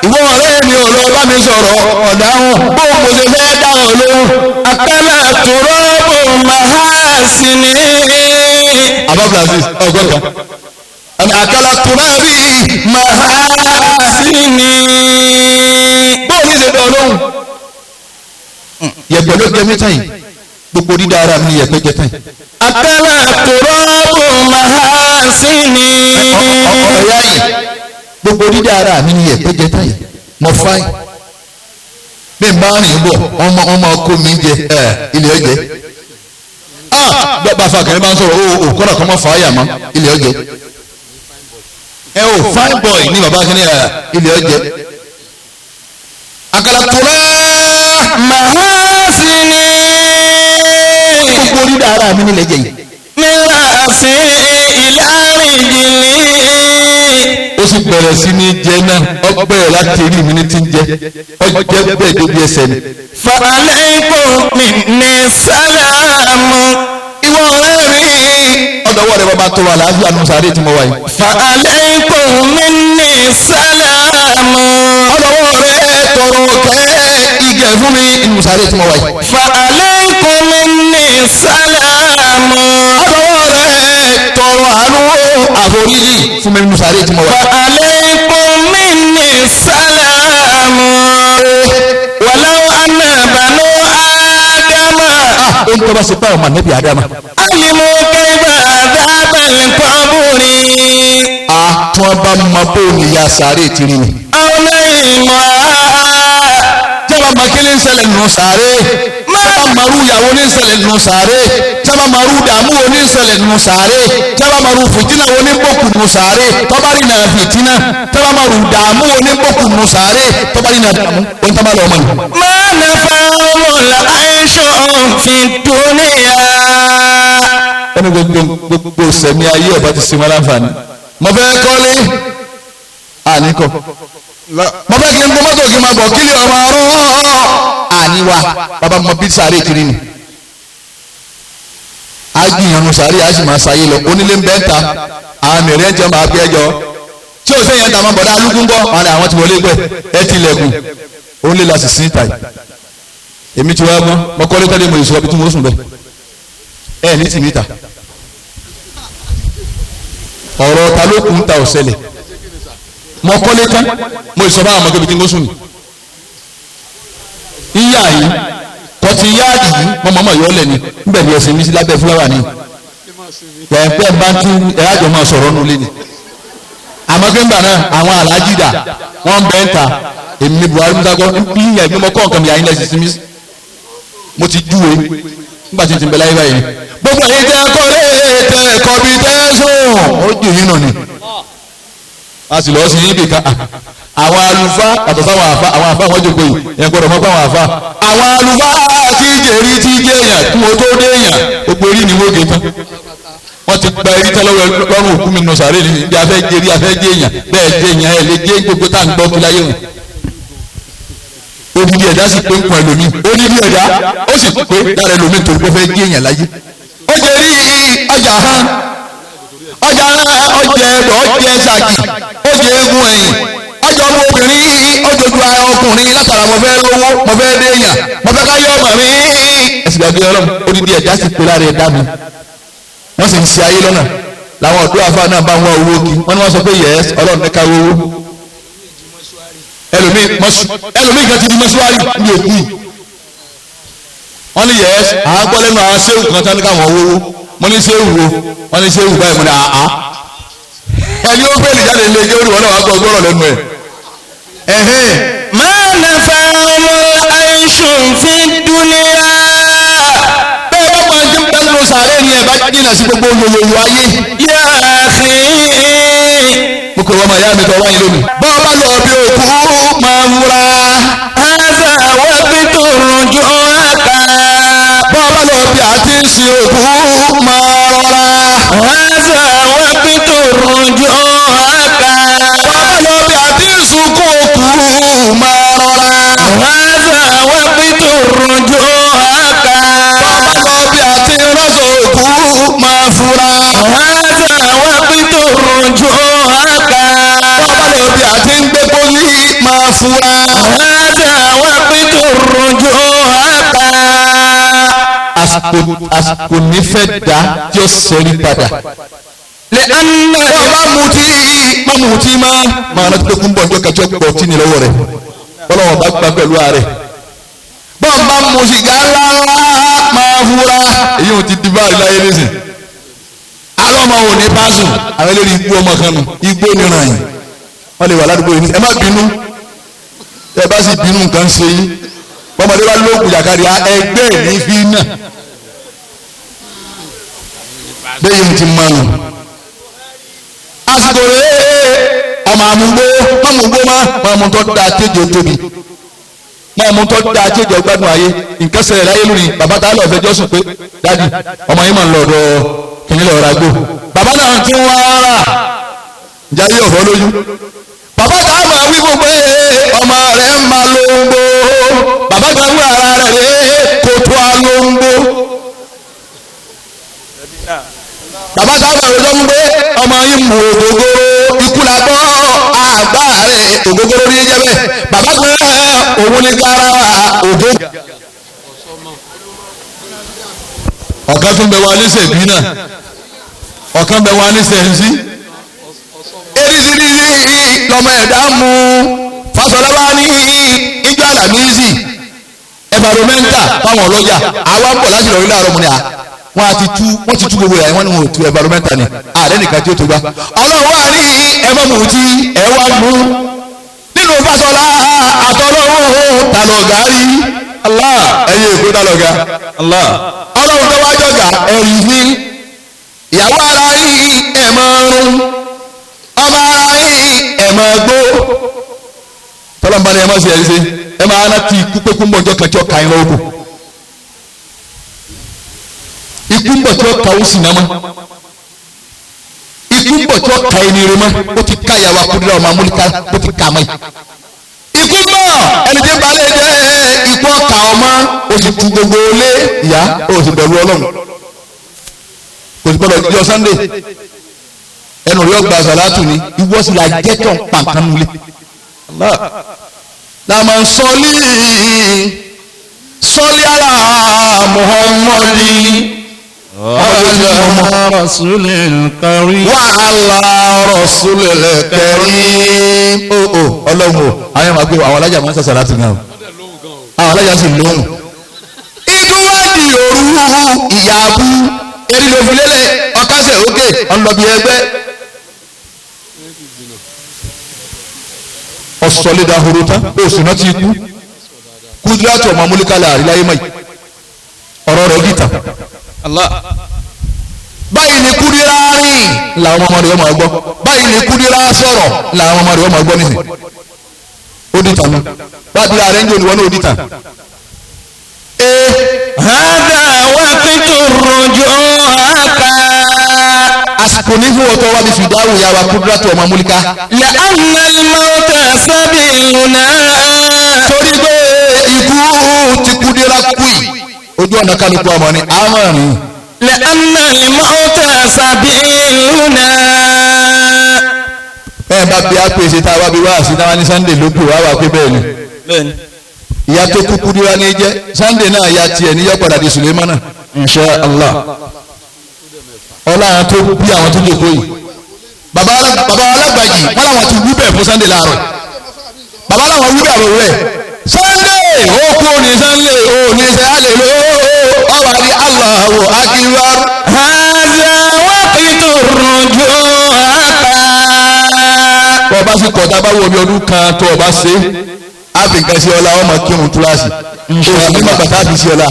ìwọ ọ̀rẹ́ mi ò lọ bá mi sọ̀rọ̀ ọ̀dáhùn bó mo ṣe fẹ́ dáhùn lóhùn. Akala turabu mahasini. abdulaziz ọgbọ́n kan àmì àkàlà tùràbí Mahasini. bó ní ṣe dán lóhùn. yẹ̀pẹ̀ ló jẹ mẹ́ta yìí gbogbo dídá ara mi yẹ̀pẹ̀ jẹ tán yìí. Akala turabu mahasini. ọ̀rẹ́ yìí gbogbo dídá ara mi yẹ̀pẹ̀ jẹ tán yìí mọ fáì bí n bá rìn bọ̀ ọmọ kó mi jẹ ilé ọjẹ bá fa kẹrin bá ń sọ̀rọ̀ o kọ́nà kan mọ́ fàáyà mọ́ ilé ọjẹ fine boy ní baba kìíní ilé ọjẹ àkàlà tóra Mahasini. gbogbo dídá ara mi nílẹ̀ jẹ yìí. Mirasi ilarijili. ó sì bẹ̀rẹ̀ sí ní jẹ náà ọgbẹ́ rẹ̀ láti rí mi ní ti ń jẹ ọjẹ́ bẹ́ẹ̀ débi ẹsẹ̀ ni. Fa alaykum minni salamu. ìwọ ọ̀rẹ́ mi ọ̀dọ̀wọ́ rẹ̀ bàbá tó wà láàbíà nù sáré tí mo wà yìí. Fa alaykum minni salamu. ọ̀dọ̀wọ́ rẹ̀ tọrọ kẹ́ igẹ̀ fún mi nù sáré tí mo wà yìí. Fa alaykum minni salamu. ọ̀dọ̀wọ́ rẹ̀ tọrọ àánú àforíjì fún mi nù sáré tí mo wà Fa yìí. alaykum minni salamu. Walau anna banu adama. ó ń tọ́ bá ṣe bá ọmọ nẹ́bí Ádámà. Alimu kayfa adhabal qabri. tí wọ́n bá mọ bó ní ya sáré tiri ni. Awlayma. sábà máa kí ní ń ṣẹlẹ̀ nù sáré sábà maru ìyàwó ní ń ṣẹlẹ̀ nù sáré sábà maru dààmú wo ní ń ṣẹlẹ̀ nù sáré sábà maru fìtínà wo ní bòkù nù sáré tọ́bárì náà fìtínà sábà maru dààmú wo ní bòkù nù sáré tọ́bárì náà dààmú ó ń tábà lọ ọmọ ni. Ma nafa'ul aishu fi dunya. ẹni gbogbo sẹ̀mí ayé ọba ti sinmi aláǹfààní. mo fẹ́ kọ́lé àníkọ́ mo fẹ́ kí n gbọ́ mọ́tò kí n máa bọ̀ kílì ọmọ ọrùn àníwá bàbá mo bí sáré kiri ni. a gbìyànjú sáré a sì máa ṣayé lọ onílé ń bẹ́ ń ta àwọn mìíràn jẹ́ máa bí ẹjọ́ tí o sẹ́yìn ẹ̀ta máa bọ̀dá alúgúngọ́ àwọn ti wọlé pẹ́ ẹ ti lẹ̀kùn ó lé la sì sí ìta yìí èmi ti wá mọ́ mo kọ́lé tẹ́lẹ̀ mo ìṣọ́ bí tí mo sùn bẹ́ẹ̀ ẹ ní tìmítà ọ̀rọ̀ ta ló kún ta ò ṣẹlẹ̀ mo kọ́lé tán mo ìṣọ́ bá àwọn ọmọdé tí mo sùn ní. yíyá yìí kọtí yáàdì yìí mo mọ̀ mọ̀ yọ ọ́ lẹ̀ ni níbẹ̀ ni ẹ̀sìn mi sí lábẹ́ fúláwà ni ẹ̀ẹ́pẹ́ bá ń tún ẹ̀rájọ máa sọ̀rọ̀ nù lé ni. àmọ́ pé ńgbà náà àwọn aláàjì dà wọ́n bẹ́ ń ta èmi ní Buhari musa gbọ́ yíyá ìgbé mọ́ kọ́ nǹkan mi àyínlẹ̀ sí mi mo ti júwe nígbà tí n ti bẹ láyé báyìí gbogbo ẹ̀yin tẹ́ ẹ̀kọ́ lé tẹ́ ẹ̀kọ́ bíi tẹ́sùn ó jù yín nù ni a sì lọ́ọ́ sí yín bìkan àwọn àlùfáà àtọ̀ sáwọn àfa àwọn àfa àwọn jòkó yìí ẹ̀ gbọ́dọ̀ mọ́ fáwọn àfa àwọn àlùfáà tí jèrí tí jẹ́ èèyàn tí mo tó dé èèyàn gbogbo eré ni wọ́n gé tán wọ́n ti gba eré tẹ́lọ́wọ́ lọ́rùn òkú mi nù sàré ni bí afẹ́ jẹ́rí afẹ́ jẹ́ èèyàn bẹ́ẹ̀ jẹ́ èèyàn ẹ̀ lè jẹ́ gbogbo tá à ń gbọ́ kí láyé wọn. odidi ẹ̀dá sì pé ń pọn ẹlòmíì odidi ẹ̀dá ó sì pé lára ẹlòmíì torí pé ó fẹ́ jẹ́ èèyàn láyé. ó jẹ́ rí ọjà hàn ọjà ẹ̀dọ̀ ọjà ṣàkì ó jẹ́ eégún ẹ̀yìn ọjọ́ ọmọ obìnrin ọjọ́jú ara ọkùnrin látara mo fẹ́ lówó mo fẹ́ dé èèyàn mo fẹ́ ká yọ ọmọ mi. ẹ̀sìn gbàgbé ọlọ́run odidi ẹ̀dá sì pé lára ẹ̀dá mi wọ́n sì ń ṣe ayé lọ́nà làwọn ọ̀dọ́ àfa náà bá wọn owó kí wọ́n ní wọ́n sọ pé yẹ́s ọlọ́run ní ká wọ́wọ́ ẹlòmíì kan ti di mọ́ṣúárì ní òkú yìí wọ́n ní yẹ́s àwọn gbọ́ lẹ́nu àwọn séwù kan tán ní káwọn wọ́wọ́ wọ́n ní séwù wo wọ́n ní séwù báyìí mo ní àá ẹni ó fẹ́ẹ̀lì jáde ilé ẹjọ́ oríwọ́n náà wàá gbọ́ ọgbọ́rọ̀ lẹ́nu ẹ̀ ما نفعهم العيش في الدنيا. bẹ́ẹ̀ bá máa jẹ́ pẹ́lú ló sàárẹ̀ ni ẹ̀ bá jìnnà sí gbogbo olóyò ayé. يا أخي mo kò wọ́n máa yá mi tọ́ wáyé lónìí. bọ́ọ̀ bá lọ bí òkú máa múra. هذا وقت رجوعك. bọ́ọ̀ bá lọ bí àti ń sin òkú máa rọra. هذا وقت رجوعك. bọ́ọ̀ bá lọ bí àti ń sunkún òkú máa rọra. هذا وقت رجوعك. bọ́ọ̀ bá lọ bí àti ń rọ́ṣọ̀ òkú máa fura. هذا وقت رجوعك. bọ́ọ̀ bá lọ bí àti ń gbé pólí máa fura. هذا وقت رجوعك. àsìkò nífẹ̀ẹ́ dá tí ó sẹ́rí padà. لأن bọ́ọ̀ bá mutí má mutí má máa rántí pé kún bọ̀ ọjọ́ kẹjọ pọ̀ tí ní lọ́wọ́ rẹ̀ bọ́lọ́wọ́ bá gbà pẹ̀lú ààrẹ. bọ́ọ̀ bá mu sìgá ńláńlá máa fura èyí ò ti di báyìí láyé nísìn. alọ́mọ ò ní pásùn àwọn eléyìí igbó ọmọ kan nù igbó nìran yìí wọ́n lè wà ládùúgbò yìí ẹ má bínú ẹ bá sì bínú nǹkan ṣe yín bọ́mọdé wa lóògùn jàkadì ẹgbẹ́ ẹ̀ ní fi náà bẹ́ẹ̀ yìí ti máa nù. àsìkò rẹ̀ ọmọ àmúgbó mọ̀múgbó máa mú tó da kéje tóbi máa mú tó da kéje gbádùn ayé nǹkan ṣẹlẹ̀ láyé lórí bàbá tá a lọ fẹjọ́ sùn pé dádì ọmọ yìí máa ń lọ ọ̀dọ̀ kìnìún lọ́ọ́ ra gbó bàbá náà ti ń wá rà jáde ọ̀fọ́ lójú bàbá tá a máa wí fún pé ọmọ rẹ̀ ń máa lóńgbò bàbá kan wí ara rẹ̀ kó tó a lóńgbò. bàbá sábà rojọ́ mú pé ọmọ yìí mú ògógóró ikú la gbọ́ àgbà rẹ̀ ògógóró ní jẹ́ bẹ́ẹ̀ bàbá pé òun ní garawa ògó. ọ̀kan tún bẹ wá ní sẹ̀bí náà ọ̀kan bẹ wá ní sẹ̀nsí. eríṣiríṣi lọmọ ẹ̀dá mú Fáṣọlá bá ní ìjọ àlàmísì ẹ̀fàrọ̀mẹ́ntà fáwọn ọlọ́jà àwa ń bọ̀ láti lọ rí láàárọ̀ mu ni à wọ́n ti tú gbogbo ẹ̀ wọ́n ní wọ́n tu environmental ni ààrẹ nìkan tí ó tó gbá ọlọ́run wà ní ẹ̀fọ́ mùtí ẹ̀ wá mú nínú Fáṣọlá àtọ́lọ́run tàlọ́gà rí Allah ẹ̀yẹ èkó tàlọ́gà Allah ọlọ́run tó wá jọ̀gà ẹ̀yìn ní ìyàwó ara yìí ẹ̀ máa rún ọmọ ara yìí ẹ̀ máa gbó tọ́lọ́mbà ni ẹ̀ máa ṣe ẹ̀ ṣe ẹ̀ máa ná ti ikú pé kú mọ́ ọjọ́ kẹjọ ka ẹ̀ lọ́wọ́ ikú ń bọ̀ tí ó ka ó sì náà mọ́ ikú ń bọ̀ tí ó ka ẹni rẹ mọ́ ó ti ká ìyàwó akúndínlá ọmọ amúlíká ó ti ká mọ́ ikú ń bọ̀ ẹni tí ń balẹ̀ jẹ́ ikú ọ̀ka ọmọ ó sì tu gbogbo lé ìyá ó sì bẹ̀rù ọlọ́run ó sì gbọ́dọ̀ jọ Sunday ẹnu rí ọgbà sàlátù ni ìwọ sì la jẹ́tọ̀ pàǹkan nulẹ̀ làmà sọlí ala Muhammadi. وعلى رسول الكريم ọlọ́run o àwọn ẹ̀ma gbé àwọn alájà máa ń sàṣà láti náà àwọn alájà sì lóhùn. ìdúwádìí òru ìyàbú erí ló fi lélẹ̀ ọkásẹ̀ òkè ọlọ́bí ẹgbẹ́ ọ̀sọ̀lẹ́dà horo tán oṣù náà ti kú kúndúrátì ọmọ amúlíkálà àríláyé mọ́ ọ̀rọ̀ rẹ̀ dìtà. báyìí ni kúdírá rìn làwọn ọmọ rẹ̀ ọmọ gbọ́ báyìí ni kúdírá sọ̀rọ̀ làwọn ọmọ rẹ̀ ọmọ gbọ́ nísìn ó dìtà mú bàdúrà rẹ̀ ń jò níwọ̀n ní ó dìtà. هذا وقت الرجوعك. àsìkò ní fún ọtọ wa ní fìdáwò yàrá kúdírátì ọmọ amúlíká. لأن الموت سبيلنا. torí pé ikú ti kúdírá kú yìí ojú ọ̀nà kálukú ọmọ ni àmọ́rin. لأن الموت سبيلنا. bẹ́ẹ̀ bá bí a pèsè tá a wá bí wá sí náà ní Sunday ló pè wá wá pé bẹ́ẹ̀ ni. ìyá tó kú kúdírá ní jẹ́ Sunday náà ya tiẹ̀ ní yọ́pọ̀dà di Sulemana insha Allah. ọlá àwọn tó bí àwọn tó jòkó yìí. bàbá alágbàjì wọn làwọn ti wú bẹ́ẹ̀ fún Sunday láàárọ̀. bàbá làwọn wú bẹ́ẹ̀ àbẹ̀wò rẹ̀. Sunday ó kú ní Sunday ó ní sẹ́ àlè ló ọba ní Allahu Akbar. هذا وقت الرجوعك. bọ́ bá sì sì kọ́ tá a bá wọ bí ọdún kan tó o bá ṣe á fi nǹkan sí ọlá ọmọ kírun túláàsì ìṣòro nígbà bàtà fi sí ọlá.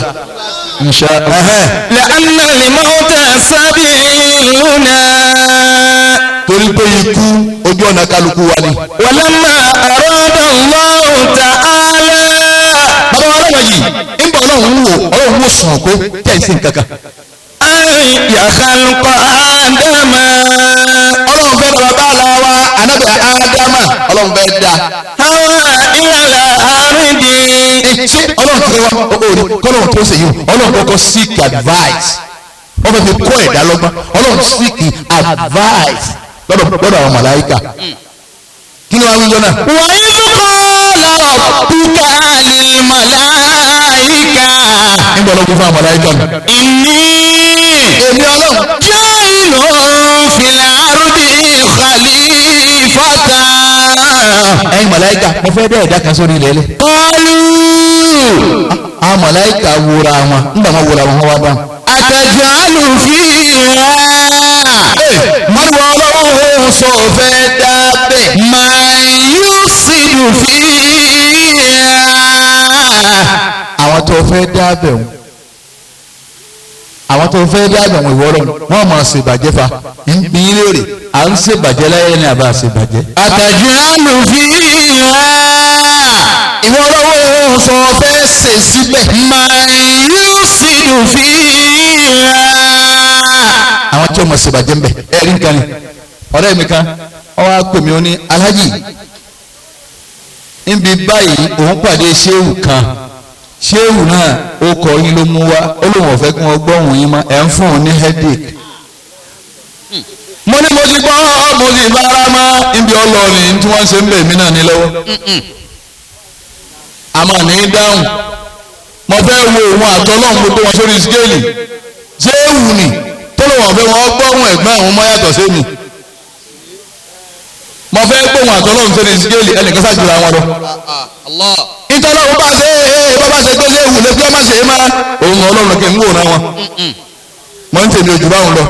لأن الموت سبيلنا torí pé ikú ojú ọ̀nà kálukú wa ni. ولما أراد الله تعالى bàbá wa lọ́wọ́ yìí ń bọ̀ ọlọ́run wò sàn pé tẹ̀ sí nǹkan kan. أن يخلق آدم ọlọ́run fẹ́ dọ̀rọ̀ bá la wa anábẹ́ ádámà ọlọ́run fẹ́ da. هوى إلى الأرض ṣé ọlọ́run fẹ́ wá kọ́lọ́run tó ṣe yìí ọlọ́run kọ́kọ́ seek advice wọ́n fẹ́ fi kọ́ ẹ̀dá lọ́gbọ́n ọlọ́run seek advice lọ́dọ̀ àwọn màláíkà kí ni wàá wí jọ́nà. وإذ قال ربك للملائكة níbo ló kún fún àwọn màláíkà mi. إني èmi ọlọ́run جاعل في الأرض خليفة ẹ̀yin màláíkà mo fẹ́ dẹ́ ẹ̀dá kan sórí ilẹ̀ ẹlẹ́. قالوا àwọn màláíkà wúra wọn nígbà wọn wúra wọn wá dáhùn. أتجعل فيها mọ́nìwọ̀ ọlọ́run sọ fẹ́ dá bẹ́ẹ̀. من يفسد فيها àwọn tó fẹ́ dá bẹ́ẹ̀ wọn àwọn tó fẹ́ dá bẹ́ẹ̀ wọn ìwọ ọlọ́run wọ́n máa ṣèbàjẹ́ fa ń gbin lóore à ń ṣèbàjẹ́ láyé ní àbá ṣèbàjẹ́. أتجعل فيها ìwọ ọlọ́run sọ fẹ́ ṣe síbẹ̀. من يفسد فيها àwọn tí wọ́n máa ṣèbàjẹ́ ń bẹ̀ ẹ̀rí nǹkan ni ọ̀rẹ́ mi kan wọ́n wá pè mí ó ní alájì níbi báyìí òun pàdé ṣéwù kan ṣéwù náà ó kọ yín ló mú wá ó lóun ọ̀fẹ́ kí wọ́n gbọ́ òun yín mọ́ ẹ̀ ń fún òun ní headache. mo ní mo ti gbọ́ mo sì bára mọ́ níbi ọlọ́ọ̀ni tí wọ́n ṣe ń bẹ̀ mí náà ní lọ́wọ́. àmọ́ ní dáhùn mo fẹ́ wo òun àtọ́lọ́hún gbogbo wọn sórí skéèlì ṣéwù ni tó lóun ọ̀fẹ́ wọn gbọ́ òun ẹ̀gbọ́n àwọn ọmọ yàtọ̀ sí mi. mo fẹ́ gbóhùn àtọ́lọ́hún sórí skéèlì ẹnìkan ṣàjùlọ àwọn lọ. ìtọ́lọ́hún bá ṣe bá ṣe gbé ṣéwù lé pé má ṣe é má òun ọlọ́run kì í ń wòran wọn. mo ń tèmi ojú báwọn lọ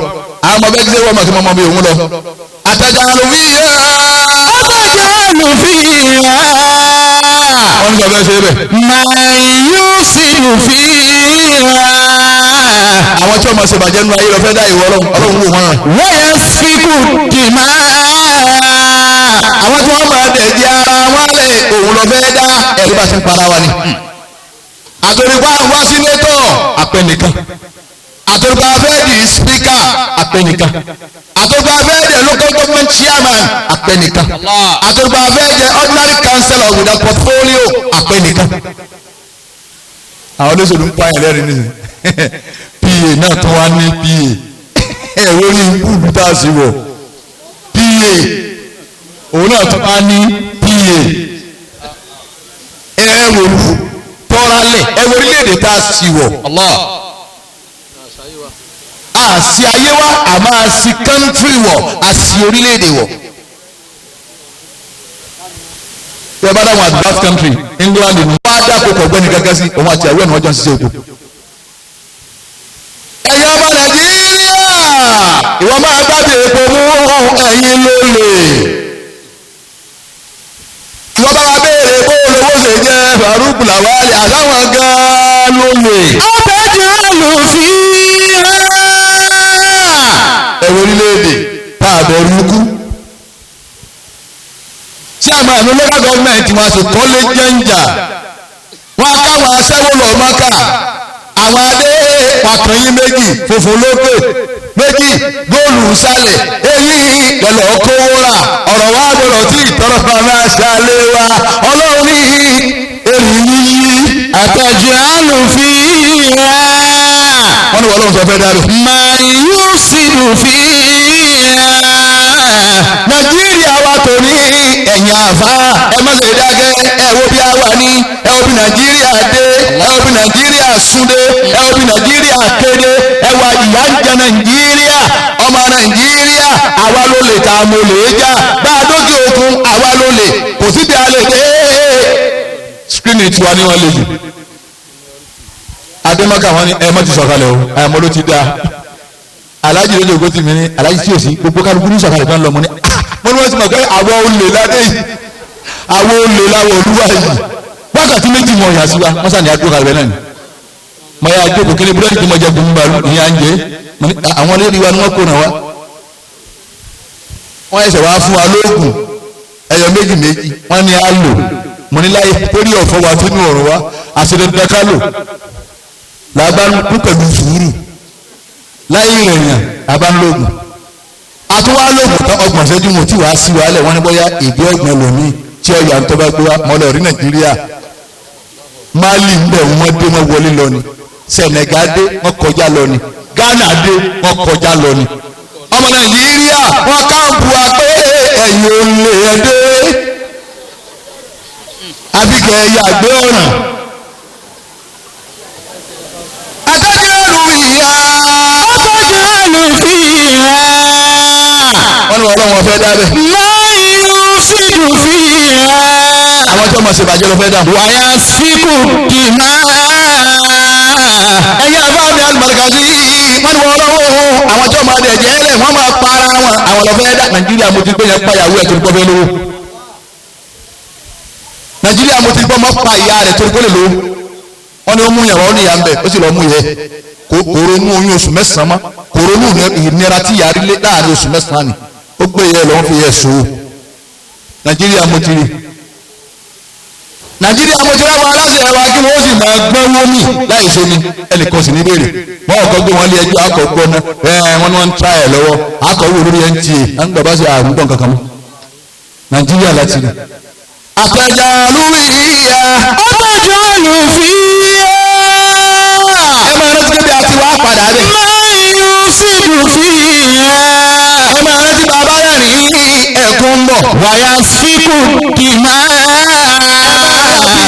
àwọn ọmọ bẹ́ẹ̀ ṣe wọ́n mọ̀ sí mọ́mọ́ bí òun lọ. àtàjà àlùfí yá. أتجعل فيها wọ́n ní sọ fẹ́ ṣe é bẹ̀. من يفسد فيها àwọn tí wọ́n máa ṣe bàjẹ́ nínú ayé lọ fẹ́ dá ìwọ ọlọ́run wò wọ́n rán. ويسفك الدماء àwọn tí wọ́n máa dẹ̀ di ara wọn lẹ̀ òun lọ fẹ́ dá ẹ̀rí bá ti ń para wa ni. àtòrípa wá sínétọ̀ apẹnìkan àtòrípa fẹ́ di spíkà apẹnìkan àtòrípa fẹ́ di local government chairman apẹnìkan àtòrípa fẹ́ di ordinary councillor with a portfolio apẹnìkan. àwọn olóṣèlú ń pa ẹ̀ lẹ́rìí nísìnyí pa náà tún wá ní pa ẹ̀rọ ní búùlù tá a sì wọ̀ pa òun náà tún wá ní pa ẹ̀rọ tọ́ralẹ̀ ẹ̀rọ orílẹ̀-èdè tá a sì wọ̀ àsì ayé wa àmọ́ àsì country wọ̀ àsì orílẹ̀-èdè wọ̀. tí a bá dáhùn advanced country England ní wọ́n á dáko kọ̀ọ̀gbẹ́ni gẹ́gẹ́ sí òun àti àwọn ènìyàn jọ ń ṣiṣẹ́ òkú. ẹ̀yin ọmọ Nàìjíríà ìwọ máa gbàgbé epo mú ẹ̀yin ló lè. ìwọ bá wa béèrè bó lówó ṣe jẹ́ Farouk Lawal àtàwọn gan-an ló lè. أتجعل فيها ẹ̀rọ orílẹ̀-èdè tá a bẹ̀rù ikú. tí a máa ní local government wọn sì kọ́lé jẹ́ǹjà wọn á káwọn aṣẹ́wó lọ mọ́kà àwọn adé pàkànyìn méjì funfun lókè méjì góòlù sálẹ̀ èyí lọ́lọ́ kówó rà ọ̀rọ̀ wa gbọ́dọ̀ tí ìtọ́rọ̀ máa ṣàlẹ̀ wa ọlọ́run ní èrì yíyí. أتجعل فيها wọ́n ní wọ́n lóun sọ fẹ́ dábẹ́. من يفسد فيها Nàìjíríà wa tò ní ẹ̀yìn àfa ẹ má ṣe dákẹ́ ẹ wo bí a wà ní ẹ wo bí Nàìjíríà dé ẹ wo bí Nàìjíríà súndé ẹ wo bí Nàìjíríà kéde ẹ wà ìyá ń jẹ Nàìjíríà ọmọ Nàìjíríà àwa ló lè ta mo lè jà bá a dókè òkun àwa ló lè kò sí bí a lè dé. skrini tiwa ni wọn lè jù Adémọ́kà wọn ni ẹ má ti sọ̀kalẹ̀ o àyàmọ́ ló ti dáa alájì lójú ògbó tì mí ní alájì tí o sí gbogbo kálukú ní sọ̀kalẹ̀ tó ń lọ mọ́ ní wọ́n ní wọ́n ti mọ̀ pé àwọn olè ládé yìí àwọn olè láwọ̀ olúwa yìí wákàtí méjì wọn yà sí wa wọ́n sàn ní àdúrà rẹ̀ náà ni mo yà jókòó kí ni búrẹ́dì tí mo jẹ gbòmù bàálù ní à ń jẹ àwọn lérí wa ni wọ́n kó náà wá wọ́n ẹsẹ̀ wá fún wa lóògùn ẹyọ méjì wọ́n ní á lò mo ní láyé torí ọ̀fọ̀ wa tó ní ọ̀rọ̀ wa àṣírí dẹ́ká lò làbánú pẹ̀lú sùúrù láyé ìrìnà abánlógún àtúwálógún tán ọgbọ̀n ṣẹ́jú mo tí wàá sí wàhálẹ̀ wọ́n ní bóyá èdè ọgbọ̀n lòmí tí ọ̀yà ń tọ́ bá gbé wa mọ́lẹ̀ rí Nàìjíríà Mali ń bẹ̀ wọ́n dé wọ́n wọlé lọ ni Senegal dé wọ́n kọjá lọ ni Ghana dé wọ́n kọjá lọ ni ọmọ Nàìjíríà wọ́n káàmpù wa pé ẹ̀yìn olè ẹ̀dẹ́ àbíkẹ́ ẹ̀yà gbé ọ̀ràn adájọ́rù ìyá أتجعل فيها wọ́n ní Ọlọ́run fẹ́ dábẹ́ من يفسد فيها àwọn tó mọ̀ sí ìbàjẹ́ ló fẹ́ dà ويسفك الدماء ẹ̀yin àbá mi alùpàdé sí wọ́n ní Ọlọ́run àwọn tó mọ̀ ẹ̀jẹ̀ ẹlẹ̀ wọ́n máa para wọn àwọn lọ fẹ́ dà Nàìjíríà mo ti gbé yẹn pàyàwó ẹ̀ tó ń kọ́ fẹ́ lówó Nàìjíríà mo ti gbọ́ mọ́ pa ìyá rẹ̀ tó ń kọ́ lè lówó wọ́n ní ó mú yàrá ó ní ìyá ń bẹ̀ ó sì lọ́ọ́ mú yẹ kòrónú oyún oṣù mẹ́sàn-án mọ́ kòrónú ìnira tí yàrá lé láàrin oṣù mẹ́sàn-án ni ó gbé yẹ lọ́wọ́ fi yẹ so Nàìjíríà mo ti rí Nàìjíríà mo ti ráwọn aláṣẹ ẹ̀wà kí wọ́n sì máa gbọ́n wọ́n mì láì ṣe ni ẹnìkan sì ní béèrè wọ́n kọ́ gbé wọn lé ẹjọ́ akọ̀gbọ́ náà wọ́n ní wọ́n ń tra ẹ̀ lọ́wọ́ akọ̀wé olórí NTA à ń gbàgbá sí àrùn gbọ̀n kankan mọ́ Nàìjíríà láti rí àtẹ̀jà lórí ìyá أتجعل فيها ẹ máa rántí pé bí a ti wá padà rẹ̀ من يفسد فيها ẹ máa rántí bàbá rẹ̀ ní ẹ̀kún ń bọ̀ ويسفك الدماء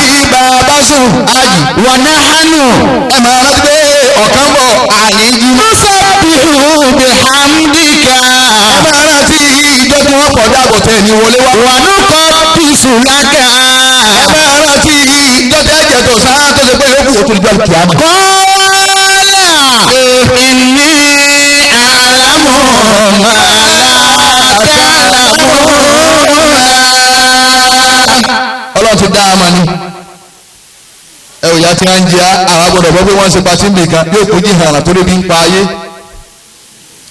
bí bàbá sùn ájì ونحن ẹ máa rántí pé ọ̀kan bọ̀ àníjí نسبح بحمدك ẹ máa rántí ìjọ tí wọ́n pọ̀ dáàbò tẹ̀ ní wọlé wá ونقدس لك ẹ máa rántí ìjọ tẹ́ ẹ̀jẹ̀ tó sáá tó ṣe pé yóò kú òtún ìjọ kìámà. قال إني أعلم ما Ọlọ́run ti dá a ma ni ẹ ò yá tí wọ́n ń jẹ́ àwọn agbọ́dọ̀ bọ́ pé wọ́n ń ṣe pàṣẹ nìkan yóò kó jí hàn tó lébi ń pa ayé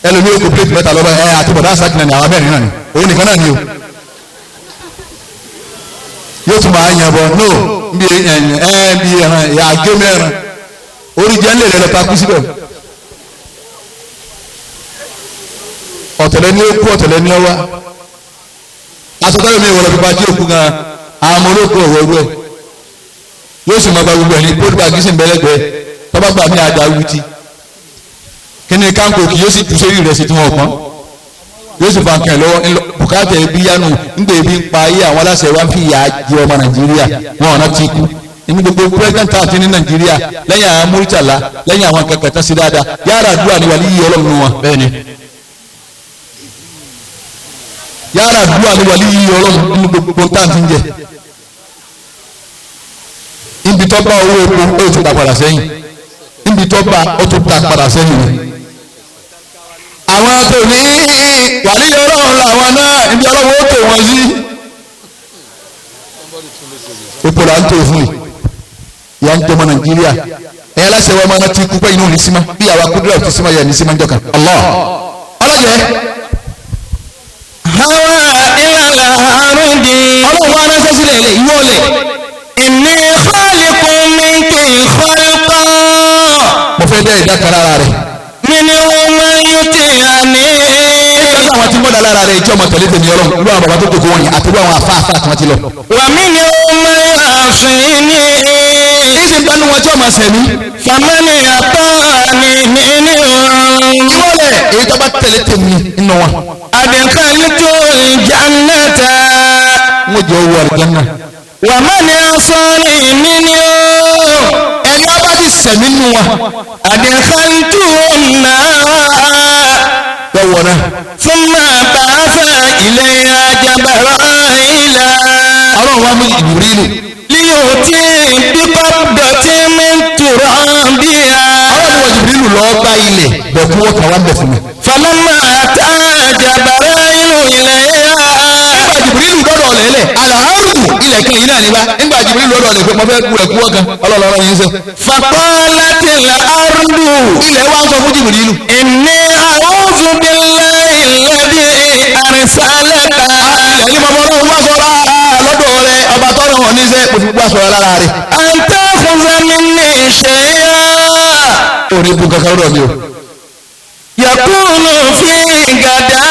ẹlòmí yóò kó plate mẹ́ta lọ́wọ́ ẹ àti bọ̀dá sákìnà ní àwọn mẹ́rin náà ni òun nìkan náà ni o yóò tún máa yàn bọ̀ no bí ẹran àgé mẹ́rin orí jẹ́ ńlẹ̀ rẹ̀ lọ́ta kú síbẹ̀ ọ̀tẹ̀lẹ̀ ní ó kú ọ̀tẹ̀lẹ̀ ní ọwá asọ́tẹ́lẹ̀ mi ìwọ̀lọ́ pípa jí òkú gan àwọn ọmọ olóòkú ọ̀wọ́ ọ̀rú ẹ̀ yóò sì máa gba gbogbo ẹ̀ ní pólípà gíṣìn bẹ́lẹ́gbẹ́ tọ́ba gbà mí àdá wúti kí ni káńkò kì yóò sì jù sórí rẹ̀ sí tí wọ́n pọ́n yóò sì fa nǹkan ẹ̀ lọ́wọ́ bùkátà ẹbí yánu ńgbà ebi ń pa ayé àwọn aláṣẹ wa ń fi ìyà jẹ ọmọ Nàìjíríà wọn ọ̀nà ti kú ní gbogbo pírẹsidẹ́ntì àti ní Nàìjíríà lẹ́yìn àwọn Múrítàlá lẹ́yìn àwọn kẹkẹ tán sí dáadáa yàrá àdúrà ni wà ní yíyí Ọlọ́run wọn bẹ́ẹ̀ ni yàrá àdúrà ni wà ní yíyí Ọlọ́run nínú gbogbo táǹtì ń jẹ níbi tó bá owó epo ó tún ta padà sẹ́yìn níbi tó bá ó tún ta padà sẹ́yìn ni àwọn tó ní wàlí Ọlọ́run làwọn náà níbi Ọlọ́run ó tò wọ́n sí epo là ń tò fún yìí ìyá ń tọmọ Nàìjíríà ẹ̀yà aláṣẹ wa máa ti kú pé inú ní símá bí àwa kúndúrà ti símá yà ní símá jọkàn Allah ọlọ́jẹ́ هوى إلى الأرض Ọlọ́run wa ránṣẹ́ sílẹ̀ ilẹ̀ ìwọ́lẹ̀ إني خالق منك خلقا mo fẹ́ dẹ́ ìdá kan lára rẹ̀ منهم من يطيعني lọ́sọ̀ àwọn tí mọ́dà lára rẹ̀ ìjọ ọmọ tẹ̀lé tèmi Ọlọ́run ló àwọn bàbá tó dòkó wọn yìí àti ló àwọn afáàfá tí wọ́n ti lọ. ومنهم من يعصيني ìsìn bá nu wọn tí ọmọ sẹ̀mí فمن يطعني منهم ìwọ́lẹ̀ èyí tó bá tẹ̀lé tèmi nínú wọn. أدخلت الجنة wọ́n jẹ́ owó àlùjánnà. ومن عصاني منهم ẹni ọba ti sẹ̀mí nínú wọn. أدخلت النار lọ́wọ́ náà. ثم بعث إليها جبرائيل Ọlọ́run wa mú Jibrilu. ليؤتي بقبضة من ترابها Ọlọ́run wa Jibrilu lọ́ọ́ bá ilẹ̀ bẹ̀ kú wọ́n kà wá bẹ̀ fún mi. فلما أتى جبرائيل إليها lẹ́lẹ̀ alaharudu ilẹ̀ kan yìí náà níbà nígbà Jibril lọ́dọ̀ lè pé mo fẹ́ ku ẹ̀kú ọ̀kan ọlọ́lọ́rọ́ yín sẹ́. faqalatil ardu ilẹ̀ wa ń sọ fún Jibril. inni a'udhu billahi alladhi arsalaka. ilẹ̀ ní bàbá ọlọ́run wá sọ̀rọ̀ lọ́dọ̀ rẹ̀ ọba tọ́rọ̀ wọn níṣẹ́ kò fi wá sọ̀rọ̀ lára rẹ̀. an ta'khudha minni shay'an. òní bu kankan lọ́dọ̀ mi o. yakunu fi gada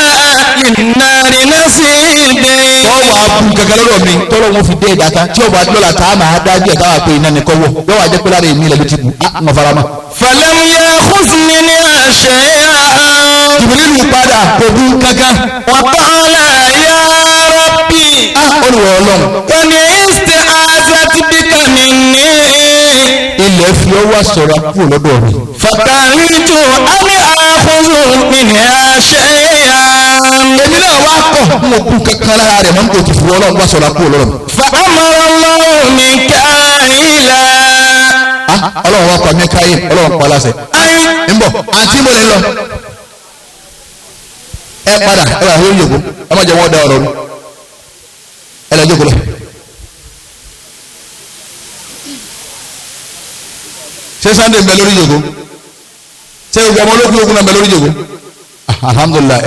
linnari nasibi. tọ́wọ́ abu kankan lọ́dọ̀ mi tọ́lọ́ wọn fi dé ìdáta tí ọba dọ́là tá a máa dájú ẹ̀ táwa pé iná ni kọ́wọ́ yọ wá jẹ́ pé lára èmi ilẹ̀ ló ti bu a ń fara mọ́. falam yakhudh minni shay'an. Jibrilu padà kò bu kankan. wa qala ya rabbi. olùwọ̀ ọlọ́run. qad ista'azat bika minni. ilẹ̀ fi ọwọ́ sọ̀rọ̀ kúrò lọ́dọ̀ mi. fakaritu an akhudhu minha shay'an. èmi náà wá kọ̀ n ò kú kankan lára rẹ̀ mọ́ n kò ti fi ọlọ́run wá sọ̀rọ̀ kúrò lọ́dọ̀ mi. fa amara Allahu Mikaila. ọlọ́run wá pa Mikail ọlọ́run pa láṣẹ. ń bọ̀ àǹtí mo lè lọ. ẹ padà ẹ wà lórí yòókù ẹ má jẹ́ wọ́n da ọ̀rọ̀ mi. ẹ lọ jókòó lọ. ṣé Sunday ń bẹ lórí yòókù? ṣé gbogbo ọmọ olókùn yòókù náà ń bẹ lórí yòókù? alhamdulilah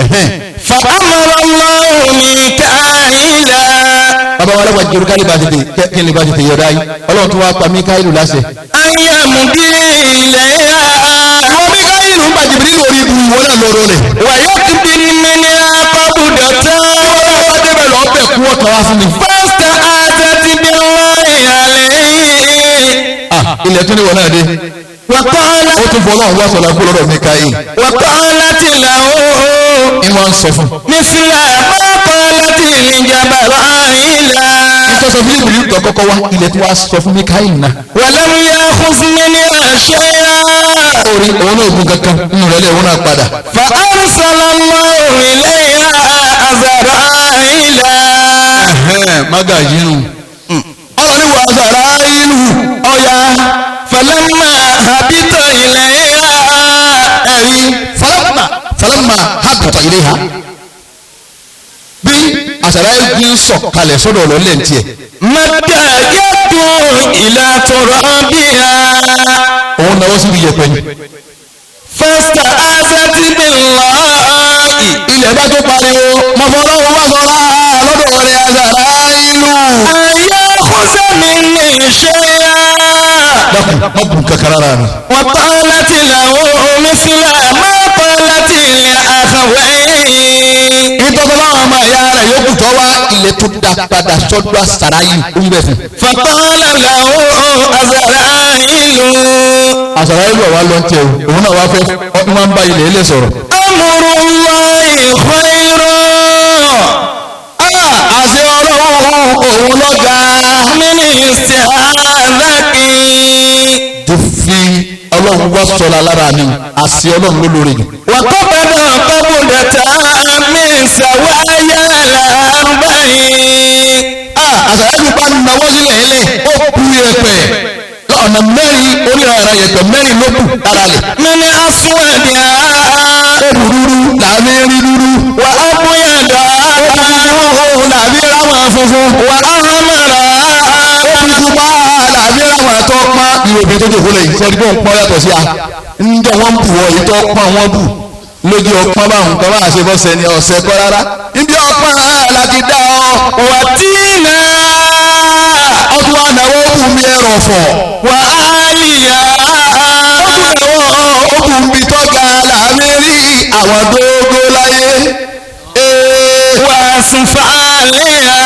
fa amara Allahu Mikaila. bàbá wa lọ́wọ́ jẹ́rú káyọ̀ bá ti tè kí ni bá ti tè yọ̀dá yìí ọlọ́run tó wá pa Míkáílù láṣẹ. ayamudi ilayha. àwọn Míkáílù ń bá Jibril lórí ibu ìwọ náà lọ́rọ́ rẹ̀. wa yakbin minha qabdatan. wọ́n bá débẹ̀ lọ́ọ́ bẹ̀ kú ọ̀kan wá fún mi. fasta'azat billahi alayhi. ilẹ̀ tún ní wọn náà dé. wa qalat. ó tún fọ ọlọ́run wá sọ̀rọ̀ kú lọ́dọ̀ Míkáílù. wa qalat lahu. ìwọ̀n ń sọ fún. misla ma qalat li Jabra'ila. ìtọ́sọ fún Jibril tó kọ́kọ́ wá ilẹ̀ tó wá sọ fún Míkáílù náà. walam yakhudh minha shay'an. orí òun náà gun kankan nínú rẹ̀ lé òun náà padà. fa arsala Allahu ilayha Azra'ila. magaji nù. ọlọ́ni wà sàrà ìlú ọ̀ya. falamma habita ilayha. ẹ̀rí falamma habita ilayha. bí àṣàrà ìlú sọ kalẹ̀ sọ́dọ̀ ọ̀lọ́lẹ̀ ń tiẹ̀. madda yadu ila turabiha. òun náà wọ́n sì fi yẹpẹ ni. fasta'azat billahi. ilẹ̀ bá tó pariwo mọ̀fọ́lọ́wọ́ wá sọ̀rọ̀ lọ́dọ̀ rẹ̀ àṣàrà ìlú. ayakhudha minni shay'an. dákun má bùn kankan rárá mi. wa qalat lahu misla ma qalat li akhawayhi. ìtọ́jú láwọn ọmọ ẹ̀yà rẹ̀ yókù tó wá ilẹ̀ tó dá padà sọ́dọ̀ àṣàrà yìí ó ń bẹ̀ fún. faqala lahu Azra'ilu. àṣàrà ìlú ọ̀wá ló ń tẹ o òun náà wá fẹ́ ọdún máa ń bá ilẹ̀ ilé sọ̀rọ̀. amrullahi khayran. àṣẹ ọlọ́run òun lọ́gà. min istihadaki. tó fi ọlọ́run wá sọ̀rọ̀ lára mi àṣẹ ọlọ́run ló lórí jù. wa qabada qabdatan min sawaya al-arba'in. àṣàrà ìlú bá nawọ́ sílẹ̀ ilé ó kú yẹpẹ̀ ọ̀nà mẹ́rin orí ara yẹpẹ̀ mẹ́rin ló kù lára lẹ̀. min aswadiha. ó burúkú làbí rí dúdú. wa abyadaha. ó làbí ráwọn funfun. wa ahmaraha. ó pupa làbí ráwọn àtọ́ pọ́n. ìròbí tó jòkó lẹ́yìn sẹ́ni bó ń pọ́n yàtọ̀ sí a. ń jẹ́ wọ́n bù ọ ìtọ́ pọ́n wọ́n bù lójú ọpọ́n báwọn kan máa ṣe fọ́sẹ̀ ní ọ̀sẹ̀ kọ́ rárá. ibi ọpọ́n láti dá ọ. wa tina. ọdún wa náwó bù mí ẹ̀rọ̀ fọ̀. wa aliya. ó bù mí tọ́ga làmì rí àwọn dógó láyé. wa sufaliha.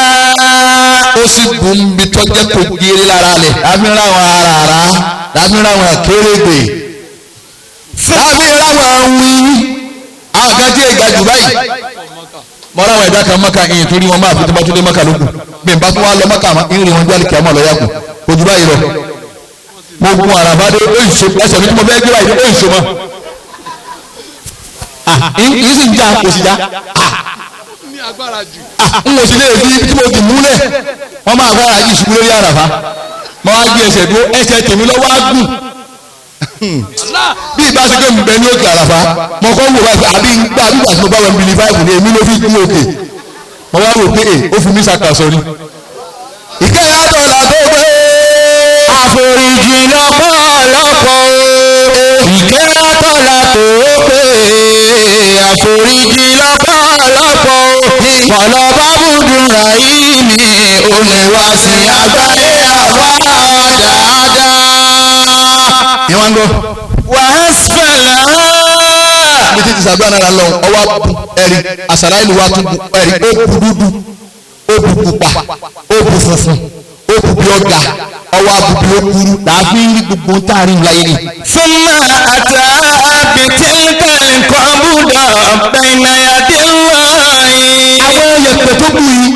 ó sì bù mí tọ́jẹ́ kò kiri lára rẹ̀. láfi ráwọn aràrá láfi ráwọn kérégbè láfi ráwọn wí. àwọn kan tí èga jù báyìí. mọ ráwọn ẹ̀dá kan mọ́ka ìyìn torí wọn máa fi tó bá tún dé mọ́ka lókun bí n bá tún wá lọ mọ́ka ìrìn wọn jálè kí a máa lọ yàgò kò jù báyìí lọ. mo gun àràbá dé ó ìṣó ẹsẹ̀ mi tí mo fẹ́ gbé báyìí ó ìṣó mọ́. yìí sì ń já kò sì já. n kò sì lè fi tí mo ti múlẹ̀ wọ́n máa fẹ́ àjí ìṣubú lórí àràfá mo wá gbé ẹsẹ̀ dúró ẹsẹ̀ tèmi lọ́wọ́ á gùn. bí ìbá ṣe pé mi bẹ ní òkè àràfá mo kọ́ wò báyìí àbí gbà bí gbà tí mo bá wọn bìlì fáìfù ní èmi ló fi gún òkè wọ́n wá rò pé ó fi mí ṣàkàsọ ni. ìkẹyà dọ̀là tó gbé àforíjì lọ́pọ̀lọpọ̀ ìkẹyà dọ̀là tó gbé àforíjì lọ́pọ̀lọpọ̀ kọ̀lọ̀ bá bùdùn ráyìí ni ó lè wá sí àgbáyé àwa dáadáa. ìwọ̀n ń gbọ́. wàásùfẹ̀lá. bí títí sàdúrà náà lọ ọwọ́ ẹ̀rí àṣàlá ìlú wa tún ẹ̀rí ó bu dúdú ó bu pupa ó bu funfun ó bu bí ọ̀gá ọwọ́ abubu ó kúrú làáfi rí gbogbo táàrí láyé ni. súnmọ́ àtà bìtìlkà kọ́bùdà bẹ̀nàyàdé wáyé. àwọn yẹ̀pẹ̀ tó kù yìí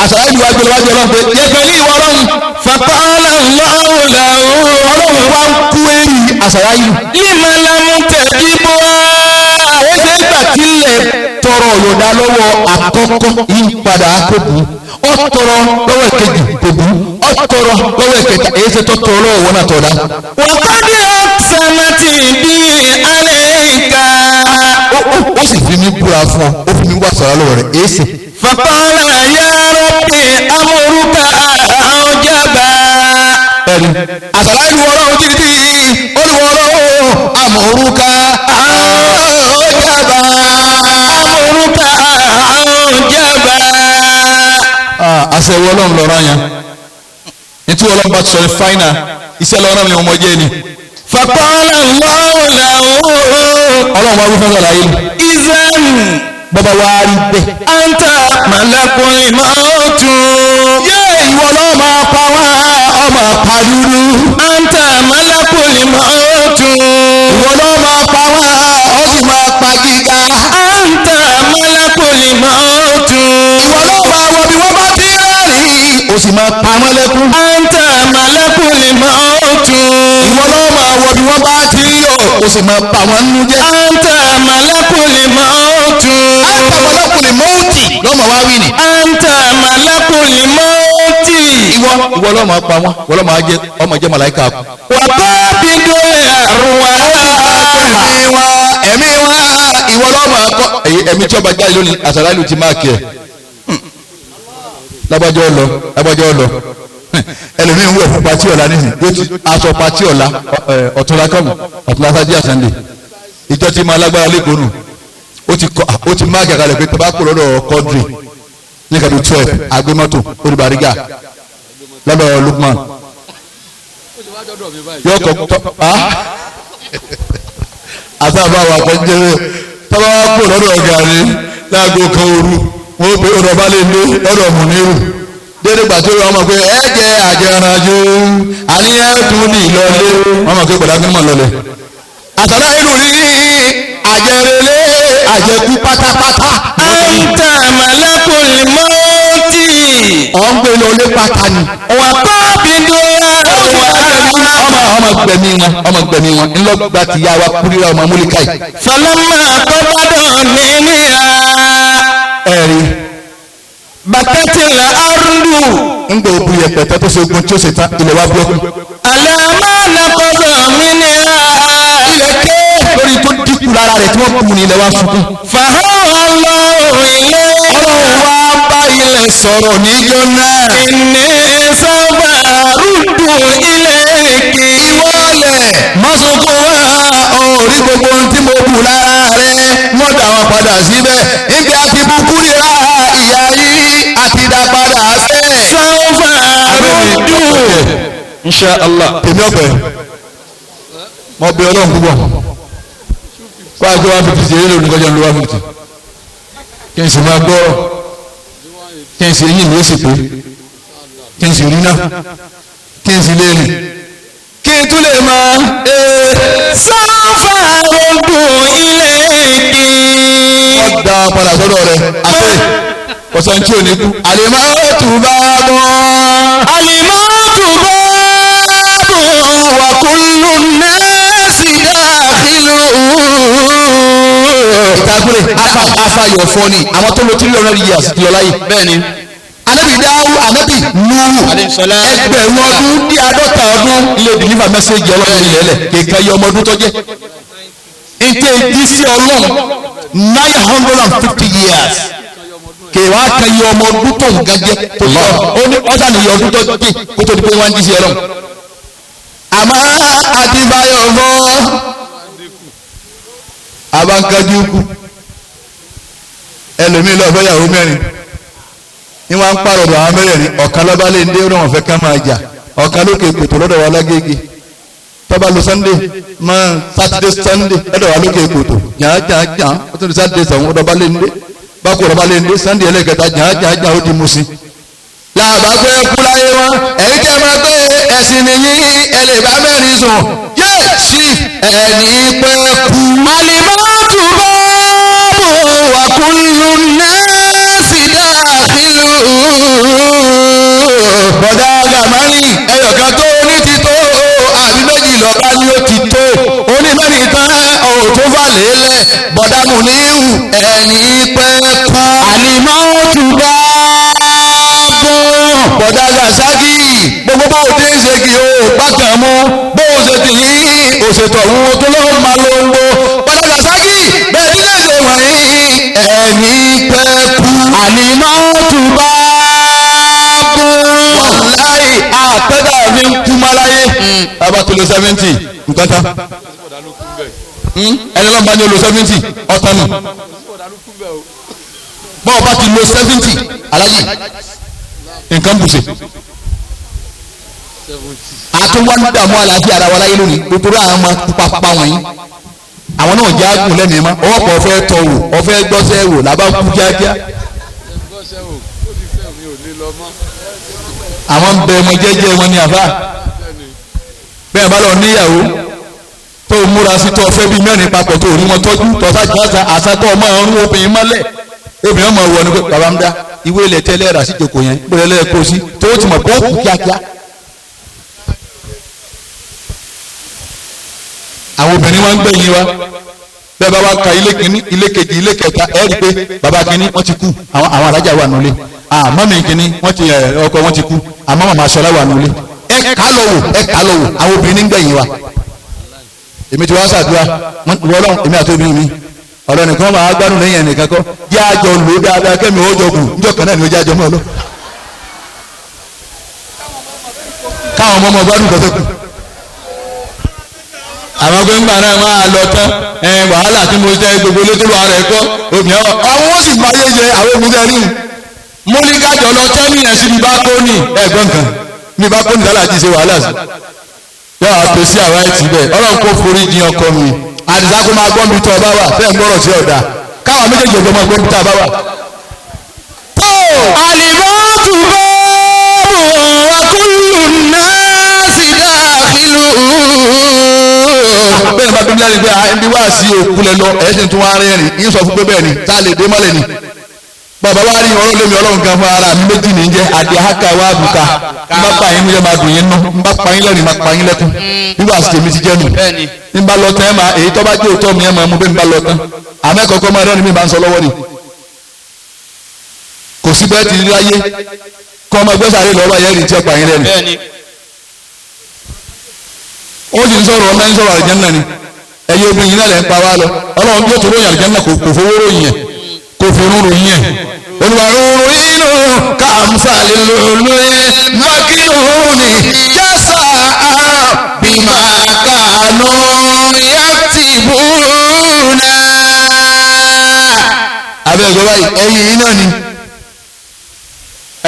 àṣàlá ìlú wa gbẹlẹ wájú ọlọ́run pé yẹ̀pẹ̀ ní ìwọ ọlọ́run. fàkọ́lá lọ́wọ́ làwọn ọlọ́run wa ń kú èrì àṣàlá ìlú. ìmọ̀lámú tẹ̀jú bọ́. ó ṣe é gbà tílẹ̀ tọrọ yọ̀dá lọ́wọ́ àkọ́kọ́ yìí padà kókù ó tọrọ lọ́wọ́ ìkejì kókù ó tọrọ lọ́wọ́ ìkẹta èyí ṣe tó tọrọ lọ́wọ́ wọn náà tọ̀dá. wàkàdé ọ̀sánmátì bí alẹ́ ìka. ó sì fi mí búra fún ọ ó fi mí wá sọ̀rọ̀ lọ́wọ́ rẹ̀ èyí sì. fàkọ́lá ya rabbi amúrúkà àwùjábà. ẹ̀rí àṣàlá ìlú ọlọ́run títí olùwọ́ ọlọ́run àmọ̀rúkà àwùjábà. amúrúkà àwùjábà. àṣẹ ìwọ ọlọ́run lọ́rọ̀ yẹn nítorí ọlọ́run bá ti sọ ní fáínà iṣẹ́ lọ́rọ̀ mi ọmọ jẹ́ ni. fàkọ́lá lọ́wọ́ làwọn. ọlọ́run wá wí fún ọ̀la yìí. izan. bàbá wa rí bẹ́ẹ̀. anta malakul mautu. yé ìwọ lọ́ọ́ máa pa wá ọmọ pàdúrú. anta malakul mautu. ìwọ lọ́ọ́ máa pa wá ó sì máa pa gíga. anta malakul mautu. ìwọ lọ́ọ́ máa wọ bí wọ́n bá ti rẹ́rìn-ín ó sì máa pa wọ́n lẹ́kún. anta malakul mautu. ìwọ lọ́ọ́ máa wọ bí wọ́n bá ti yọ̀ ó sì máa pa wọ́n nínú jẹ́. anta malakul mautu. anta malakul mauti lọ́mọ wá wí ni. anta malakul mauti. ìwọ lọ́ọ́ máa pa wọ́n ìwọ lọ́ọ́ máa jẹ ọmọ jẹ́ màláìka kù. wàtá bídó àrùwá. ẹ̀mí wa ìwọ lọ́ọ́ máa kọ́ ẹ̀mí tí ọba jáde lónìí àṣàlá ìlú ti máa kí ẹ̀. lábàjọ́ ọlọ ẹlòmíín wọ̀ fún pati ọ̀la nísìn yóò ti aṣọ pati ọ̀la ọ̀túnla kọ́mù ọ̀túnla sájí àsàndè ìjọ tí máa lágbára lẹ́kọ̀ọ́ nù ó ti máa kẹ̀kẹ́ rẹ̀ pé tọ́ba kò lọ́dọ̀ kọ́ndrì ní kàdú 12 agbémọ́tò olùbàrígà lọ́dọ̀ Lukman yóò kọ́ tọ́ àtàbà wà kọ́njẹ́rẹ́ tọ́ba kò lọ́dọ̀ gàrí láago kan òru wọ́n pe ọ̀dọ̀ bá lè dé ọ̀dọ̀ Mùnírù dédé gbàtó wọn mọ̀ pé ẹ jẹ́ àjẹranjú àníyàn tún ní ìlọlé wọn mọ̀ pé gbọdọ̀ kí n mọ̀ lọlẹ̀. àtàlà ìlú rí àjẹrẹlé àjẹkú pátápátá. anta malakul mauti. ọ̀ ń gbé lọlé pátá ni. wàtá bídó àrùwá. ọmọ gbẹ̀mí wọn ńlọgbà ti yá wa kúrírà ọmọ múlíkà yìí. falamma kọ́bádọ̀ nínìyà. ẹ̀rí bàtẹ́tìlá arúgbó. ńgbà òbu yẹpẹtẹ tó ṣe ogun tí ó ṣe tán ilẹ̀ wa búrọ́kù. àlàmà nàkọ́dọ̀ mí ni a. ilẹ̀ ké lórí tó dínkù lára rẹ̀ tí wọ́n kú ní ilẹ̀ wa sunkún. fàhọ́wọ́ lọ́wọ́ ilé. ọlọ́run wá bá ilẹ̀ sọ̀rọ̀ níjọ́ náà. ìní sábà rúdù ilé èké. ìwọ́lẹ̀ mọ́sùnkún wá orí gbogbo ohun tí mo bù lára rẹ̀ wọ́n dà wọ́n padà síbẹ̀ ibi àti bukú nira ìyá yìí àti dá padà sẹ́. sáfà rúdù. insha Allah èmi ọ̀pẹ mo bẹ ọlọ́run púpọ̀ kó àjọ wa fìtì sí eré lónìí kọjá ló wá fìtì kí n sì máa gbọ́ kí n sì yín mi ó sì pé kí n sì rí náà kí n sì lè rìn kí n tún lè máa. sáfà rúdù ilé èké. wọ́n da padà sọ́dọ̀ rẹ̀ àti ọ̀sán tí ò ní kú. àlèmọ́tò bá bọ́. àlìmọ́tò báàbò wà kúlù nẹ́ẹ̀sì dáàkìlù. ìtàkùrẹ̀ afayọ̀ fọ́ni àwọn tó lo 300 years ti lọ láyé. bẹ́ẹ̀ni anabi dáwù anabi nuhu ẹgbẹ̀rún ọdún ní 50 ọdún ilé deliver message ọlọ́run ilẹ̀ ẹlẹ̀ kéka yẹ ọmọ ọdún tó jẹ́ ntẹ ìdí sí ọlọ́run 950 years kèwà kan yọ ọmọ ọdún tó ń gajẹ tó lọ ó ní ọ̀sán ni yọ ọdún tó dé kó tó di pé wọ́n ń jí sí ẹ lọ. àmọ́ àtibáyọ̀ fọ́ abankájú kú ẹlòmíì lọ fẹ́ yàwó mẹ́rin ní wọ́n ń pàrọ̀ àwọn mẹ́rẹ̀ẹ̀rin ọ̀kan lọ́ba lè ń dé ó náà fẹ́ ká máa jà ọ̀kan lókè kòtò lọ́dọ̀ wa lágége tọ́ba lo sunday máa saturday sunday lọ́dọ̀ wa lókè kòtò jàn ó tún di saturday sọ̀hún ọ̀dọ̀ bá lè ń dé bákò ọ̀dọ̀ bá lè ń dé sunday ẹlẹ́gẹ̀ta jàn ó di musin. làbá pé kú láyé wọn ẹ̀yin tẹ́ máa pé ẹ̀sìn nìyí ẹ lè bá mẹ́rin sùn yé sí ẹni pé kú. alimọ́tò bọ́ọ̀bù wà kúlù náà sì dáàbìlù. bọ̀dá gàmárì ẹyọ̀kan tó ní ti tó àbí méjì lọ́ba ni ó ti tó onímọ̀nì tán òtún fà lélẹ̀ bọ̀dá Mùníhù ẹni pẹ́ kú. alimọ́tò bọ́ọ̀bù. bọ̀dá Gàsákì gbogbo bó o ti ń ṣe kí o bákan mú bó o ṣe ti yí òṣètò òun tó lọ́ọ́ máa lo owó bọ̀dá Gàsákì bẹ́ẹ̀ tí lè ṣe wọ̀nyí ẹni pẹ́ kú. alimọ́tò bọ́ọ̀bù. wàláì àtẹ́dà mi ń kú máláyé bàbá tó lo 70 nǹkan tán ẹni lọ́nà bá ní o lo 70 ọ̀tán nù bọ́ọ̀ bá ti lo 70 aláyè nǹkan bùsẹ̀ àtúwọ́n dààmú àlàáfíà ara wa láyé lónìí nítorí àwọn ọmọ pípa wọ̀nyí àwọn náà jẹ́ àgùn lẹ́mìí mọ́ ọwọ́ pọ̀ ọ̀fẹ́ tọ̀ wò ọ̀fẹ́ gbọ́sẹ̀ wò làbá kú kíákíá àwọn ń bẹ ọmọ jẹ́jẹ́ wọn ní àfà bẹ́ẹ̀ bá lọ níyàwó tó múra sí tó ọfẹ́ bíi mẹ́rin papọ̀ tó rí wọn tọ́jú tọ́sá jáza àsátọ́ ọmọ ọrùn obìnrin mọ́lẹ̀ obìnrin ọmọ wọ ni pé bàbá ń dá ìwé ilẹ̀ tẹ́lẹ̀ rà sí ìjòkó yẹn gbọ́dọ̀ lẹ́ẹ̀kọ́ sí tó ti mọ̀ pé ó kú kíákíá. àwọn obìnrin wọn ń gbẹ̀yìn wa bẹ́ẹ̀ bá wá ka ilé kìíní ilé kejì ilé kẹta ẹ̀ rí i pé bàbá kìíní wọ́n ti kú àwọn alájà wà nulẹ̀ mọ́mí kìíní wọ́n ti ọkọ wọn ti kú àmọ́ màmá aṣọlá wà nulẹ̀ ẹ kà lọ wò àwọn obìnrin ń gbẹ̀yìn wa. èmi ti wá ṣàdúrà wọ́lọ́ èmi àti obìnrin mi ọ̀rọ̀ nìkan máa gbádùn lẹ́yìn ẹnìkan kọ́ jẹ́ àjọ lò ó dáadáa kẹ́mi ó jọ kù níjọ́ kan náà ni ó jẹ́ àjọ mọ́ ọ lọ. káwọn ọmọ gbádùn kọ́tẹ́ kù àwọn gbẹ̀ngbà náà máa lọ tán wàhálà tí mo jẹ́ gbogbo létòlù ara ẹ̀ kọ́ obìnrin àwọn ó sì máa yé jẹ àwọn obìnrin rí mo ní kájọ lọ tán níyẹn sí mi bá kó ní ẹ̀gbọ́n kan mi bá kó ní lálẹ́ àti ṣe wàhálà sí yọ àpèsè àwa ẹ̀ tì bẹ́ẹ̀ ọlọ́run kò forí jìn ọkọ mi àdìsá kó máa gbọ́n mi tọ́ ọba wà fẹ́ẹ̀ gbọ́rọ̀ sí ọ̀dà káwọn méjèèjì ọjọ́ máa gbọ́n mi tọ́ ọba wà. alimọ́tò bọ́ọ̀bù wà kúlù náà sì dáàbìlù. bẹ́ẹ̀ bá bíbélì àti pé ẹbí wá sí òkú lẹ lọ ẹ̀sìn tún wá rẹ́rìn yín sọ fún pé bẹ́ẹ̀ ni tá a lè dé mọ́lẹ̀ ni bàbá wa rí ọlọ́run lémi ọlọ́run kan fún ara mi méjì ní jẹ́ àdìhàkà wa bùkà n bá pa yín níjẹ́ máa dùn yín nú n bá pa yín lẹ́rìn máa pa yín lẹ́kùn bíbá àti tèmi ti jẹ́ nù n bá lọ tán ẹ̀ máa èyí tó bá jẹ́ òótọ́ mi ẹ̀ máa mú bẹ́ẹ̀ n bá lọ tán àmẹ́kọ̀ọ́kọ́ máa rẹ́rìn mi bá ń sọ lọ́wọ́ ni kò sí bẹ́ẹ̀ ti rí láyé kọ́ ọmọ gbẹ́sàárẹ̀ lọ́wọ́ ayẹ́rì tí ẹ pa yín lẹ́rìn ó sì ń sọ̀rọ̀ ọ̀nà ń sọ̀rọ̀ àlùjánnà ni ẹ̀yẹ obìnrin yìí náà lẹ̀ ń pa wá lọ ọlọ́run bí ó tó lóyún àlùjánnà kò fowó ròyìn yẹn kò fi rún ròyìn yẹn olùwàrúurú inú kàmsàlì lóye mákìrúnì jásà bímà kànú yàtìbúnà. abẹ́ẹ̀gbẹ́ báyìí ẹ̀yìn yìí náà ni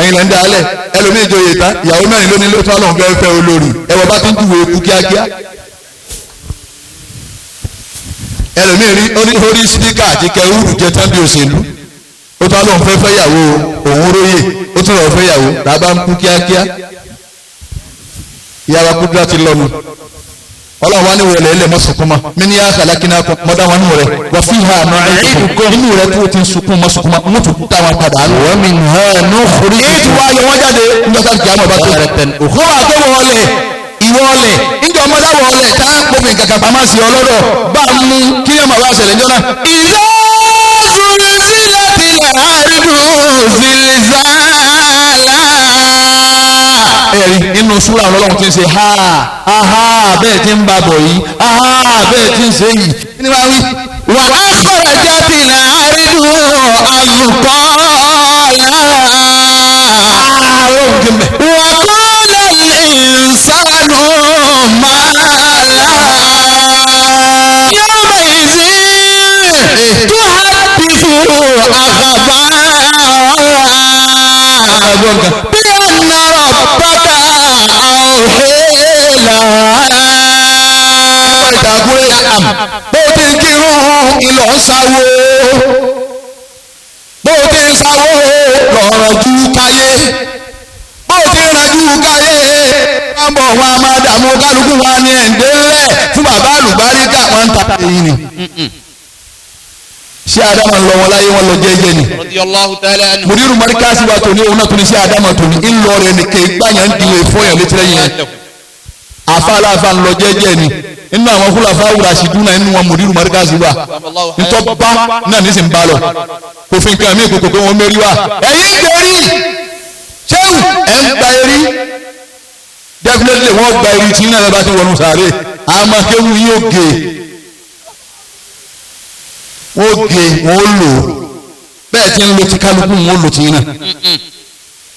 ẹ̀yin lẹ́ ń dalẹ̀ ẹlòmíì ìjòyè ta ìyàwó mẹ́rin ló ní ló tún àlọ́ fẹ́ fẹ́ olórí ẹ̀wọ̀n bá ti ń júwèé kú kíákíá ẹlòmíì rí orí sípíkà àti kẹrùrù jẹ tán bí òṣèlú ó tún àlọ́ fẹ́ fẹ́ yàwó òun róye ó tún lọ fẹ́ yàwó làbá ń kú kíákíá ìyàwó kúndúrà ti lọ́nu ọlọ́run wa ní wọlé ilẹ̀ mọ́sùnkún mọ́ mí ní àkàlákínà mọ́dá wọn nù rẹ̀ wọ́n fi hà nù ẹ̀ẹ́dùkọ́ inú rẹ̀ tó ti ń sunkún mọ́sùnkún mọ́ wọ́n tún kú táwọn padà nù. wọ́n mi hà nù kúrú. èyí tí wàá yọ wọ́n jáde nígbà tí àmọ́ bá tó rẹ̀ tẹ̀. òkú wa tó wọlé ìwọlé níjọ ọmọdé wọlé tá a kó fi kankan pamọ́ sí ọlọ́dọ̀ bá a mú kí ni ọmọ wa ṣẹlẹ̀ jọ́nà. ìlà ẹ̀rí nínú súra ọlọ́run ti ń ṣe ha bẹ́ẹ̀ ti ń bá bọ̀ yìí bẹ́ẹ̀ ti ń ṣe yìí ní wàá wí. wà á kọ̀rọ̀ jáde láàrin àlùkò máa gbọ́ nǹkan. bí anna rabbaka awhela. ìdàgúrẹ́ àm bó ti ń kírun ìlọ ń sáwó bó ti ń sáwó lọ́rọ̀ ju káyé bó ti ń rajú káyé káàbọ̀ wọn a máa dààmú kálukú wa ní ẹ̀ǹdẹ́lẹ̀ fún bàbá àlùbáríkà wọn ń ta èyí ni. ṣé adama ń lọ wọn láyé wọn lọ jẹ́jẹ́ ni. radiyallahu ta'ala anhu. mùdírù mọ́ríkàsì wa tòní òun náà tòní ṣé adama tòní ńlọ rẹ̀ ní kéègbáyà ń diwọ̀ ìfọyàn létí lẹ́yìn yẹn. àfa aláfa ń lọ jẹ́jẹ́ ni inú àwọn fúlàfà wúra sí dúnà inú wọn mùdírù mọ́ríkàsì wa ntọ́ba náà ní sì ń bá lọ òfin kan mí kòkòkò wọn mérí wa ẹ̀yìn gbèrí ṣéwù ẹ̀ ń gba erí definitely wọ́n gba erí tí náà bá ti wọnú sàárè àmọ́ kéwù yóò gé wọ́n gé wọ́n lò bẹ́ẹ̀ tí ń lo ti kálukú wọ́n lò tí náà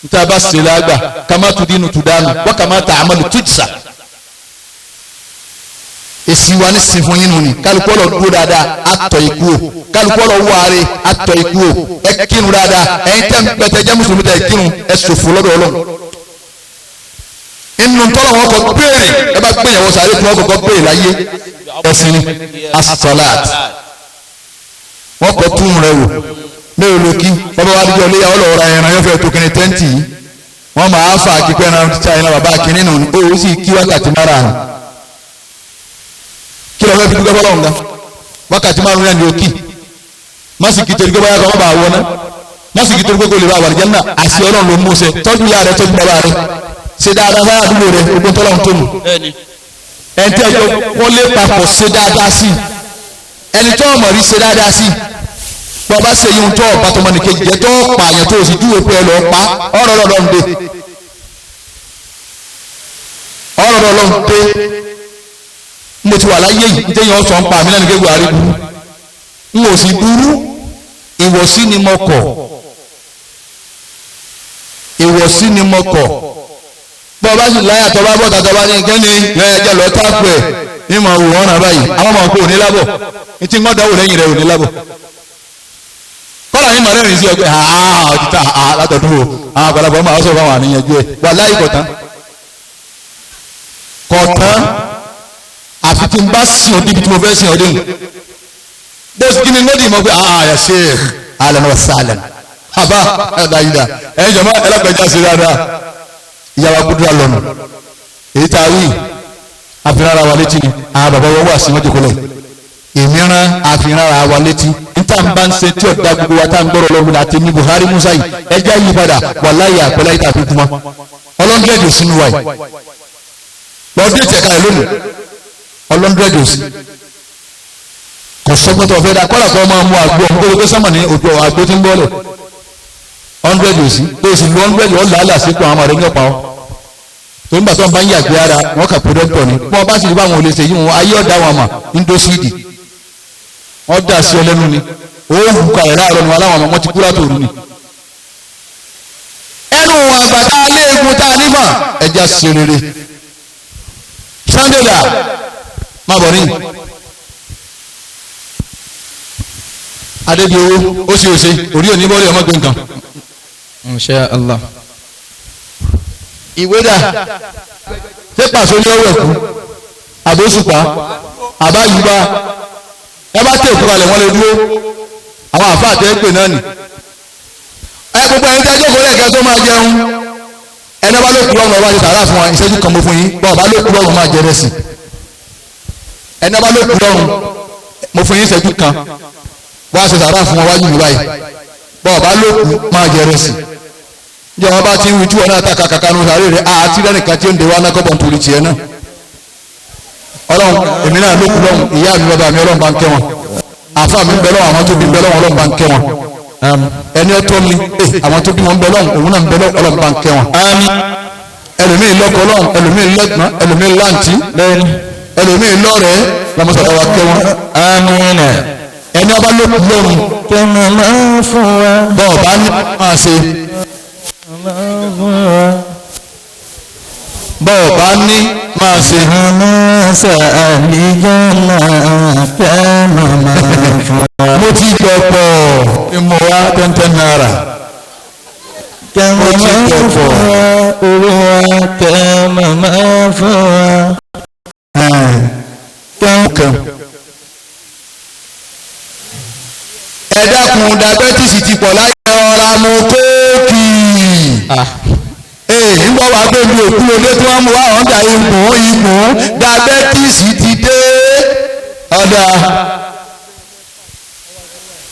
níta bá ṣe lágbà kàmá tu dínú tu dánù wọ́n kàmá ta àmàlù tujsa èsì wa ní sinfún yín nù ni kálukú ọlọ dúró dáadáa àtọ̀ ikú o kálukú ọlọ wáre àtọ̀ ikú o ẹ kírun dáadáa ẹ̀yin tẹ́ ń pẹ́tẹ́ jẹ́ mùsùlùmí tẹ́ kírun ẹ ṣòfò lọ́dọ̀ Ọlọ́run inú tọ́lọ̀ wọn kọ béèrè ẹ bá gbẹ̀yàwó sáré tí wọ́n kọ́kọ́ béèrè láyé ẹ̀sìn ni as-salat wọ́n kọ́ tún rẹ wò mẹ́rin ló kí bàbá wa dídí ọlẹ́yà ọlọ́ọ̀ra ẹran yóò fẹ́ tó kíni tẹ́ǹtì yìí wọ́n máa fà kíkẹ́ ẹran títa ẹran bàbá kínní nù ní ó sì kí wákàtí mara hàn kí lọ́ọ́ fẹ́ fi dúpẹ́ fọlọ́run gan wákàtí márùn-ún yẹn ni ó kì má sì kí torí pé báyà kan wọ́n bá wọ ná má sì kí torí pé kò lè bá wà lìjẹ́ náà àṣì Ọlọ́run ló mú ṣe tọ́jú ìyá rẹ tọ́jú bàbá rẹ ṣe dáadáa sára àdúgbò rẹ ogun tọ́lọ́run tó mú ẹni tí ẹjọ́ wọ́n lé papọ̀ ṣe dáadáa sí ẹni tó ọmọ rí ṣe dáadáa sí bọ́ bá ṣe yín tó ọ̀pá tọmọ nìkejì jẹ́ tó pààyàn tó sì dúró pé ẹ lọ́ọ́ pa ọ̀rọ̀ Ọlọ́run dé ọ̀rọ̀ Ọlọ́run dé mo ti wà láyé yìí nítorí ọ̀sán ń pa mí lẹ́nu kéwàá rí burú n ò sì burú ìwọ̀sí ni mo kọ̀ ìwọ̀sí ni mo kọ̀ bọ́ ọ bá sì láyà tó bá bọ̀ tàtọ́ bá ní kẹ́ni ẹ̀jẹ̀ lọ táàpù ẹ̀ ní mo wò wọ́n rà báyìí àwọn ọmọ kò ní lábọ̀ ní tí wọ́n dáwọ́ lẹ́yìn rẹ̀ ò ní lábọ̀ kọ́lá yín màá rẹ́rìn sí ọgbẹ́ ọ̀títà látọ̀dún o àwọn àgbàlagbà ọmọ àwọn sọ̀rọ̀ àwọn àníyànjú ẹ̀ wà láyé kọ̀tán àfi tí n bá sìn ọdún ibi tí mo fẹ́ sìn ọdún bó sì kí ni lódì mọ́ pé ya sheikh ahlan wa sahlan àbá ẹ̀dáyìdá ẹ̀yin jọ̀mọ́ ẹlẹ́gbẹ̀já sí dáadáa ìyàwó akúndúrà lọ́nà èyí tá a wí àfihàn ara wa létí ni àwọn bàbá wọn wà sí wọn jòkó lẹ̀ ìmíràn àfihàn ara wa létí níta n bá ń ṣe tí ọ̀dà gbogbo wa tá n gbọ́dọ̀ lọ́wọ́ àti ní Buhari Musa yìí ẹjẹ́ yí padà wàláyé àpẹẹrẹ yìí tàbí kúmọ́ ọlọ́ndẹ̀ẹ́dì sínú wa yìí lọ́dún ìtẹ̀ka ẹ̀ lónìí ọlọ́ndẹ̀ẹ́dì òsì kò sọ́gbọ́n tó fẹ́ dá kọ́lá kọ́ máa mú àgbo ọ̀hún kó sọ́mọ̀ ní òjò àgbo tí ń bọ́lẹ̀ 100 òsì tó sì lu 100 ọ̀ làálà sípò àwọn àrẹ ní ọ̀pá ọ́ tó ń bà tó ń bá ń yàgbé ara wọn kà pẹ́rẹ́pọ̀ ni bí wọ́n bá sì rí báwọn olè ṣe yí wọn ayé ọ̀dà wọn mà ndósídì wọ́n dà sí ọlẹ́nu ni òun kà ẹ̀ láàárọ̀ ni wọn aláwọn ọmọ wọn ti kúrò àtòrú ni. ẹnu àgbàtà aléegun tá a nífà ẹja ṣe rere Sunday má bọ̀ níyì adébí owó ó sì òsè orí òní bọ́ọ̀lì ọmọ gbé nǹkan. Insha Allah. ìwé dà ṣé pàṣẹ ní ọwọ́ ẹ̀kú àbóṣùpá àbáyúbá ẹ bá tẹ̀ òkú kalẹ̀ wọ́n lè dúró àwọn àfáà tẹ́ pè náà nì. ẹ gbogbo ẹni tẹ́ jókòó lẹ́ẹ̀kẹ́ tó máa jẹun ẹni bá ló kú lọ́rùn ọba ti sàrà fún wa ìṣẹ́jú kan mo fún yín bọ́ọ̀ bá ló kú lọ́rùn máa jẹ rẹsì ẹni bá ló kú lọ́rùn mo fún yín ìṣẹ́jú kan wá ṣe sàrà fún wa wájú mi báyìí bọ́ọ̀ bá ló kú máa jẹ rẹsì ǹjẹ́ wọn bá ti ń wíjú ọ̀nà àtàkà kàkà ní sàrè rẹ̀ àti lẹ́nìkan tí ó ń de wá náà kọ́bọ̀ nítorí tiẹ̀ náà ọlọ́run èmi náà ló kú lọ́rùn ìyá mi bàbá mi ọlọ́run bá ń kẹ́ wọn àfa mi ń bẹ lọ́wọ́ àwọn tó bí ń bẹ lọ́wọ́ ọlọ́run bá ń kẹ́ wọn ẹni ọtọ́ mi àwọn tó bí wọn ń bẹ lọ́wọ́ òun náà ń bẹ lọ́wọ́ ọlọ́run bá ń kẹ́ wọn. ẹlòmíì lọ́kọ lọ́run ẹlòmíì lẹ́gbọ̀n ẹlòmíì láǹtí ẹlòmíì lọ́rẹ̀ẹ́ lọ́mọsọ̀rọ̀ wa kẹ́ wọn. ẹni ọba ló kú lọ́run kẹ́mi máa ń fún wa. bọ́ọ̀ bá ní máa ṣe bọ́ọ̀ bá ní máa ṣe. Àmọ́sà àlìjọ́nà kẹ́mi máa ń fún wa. mo ti gbọ̀pọ̀ ìmọ̀ wa 10 naira. Kẹ́mi máa ń fọ̀. Olúwa tẹ màmá fún wa. kan. ẹ dákun diabetes ti pọ̀ láyé ọ̀ra mu kóòkì. nígbà wàá gbé mi òkú olé tí wọ́n mú wá ọ̀ǹda ikùn diabetes ti dé. ọ̀dà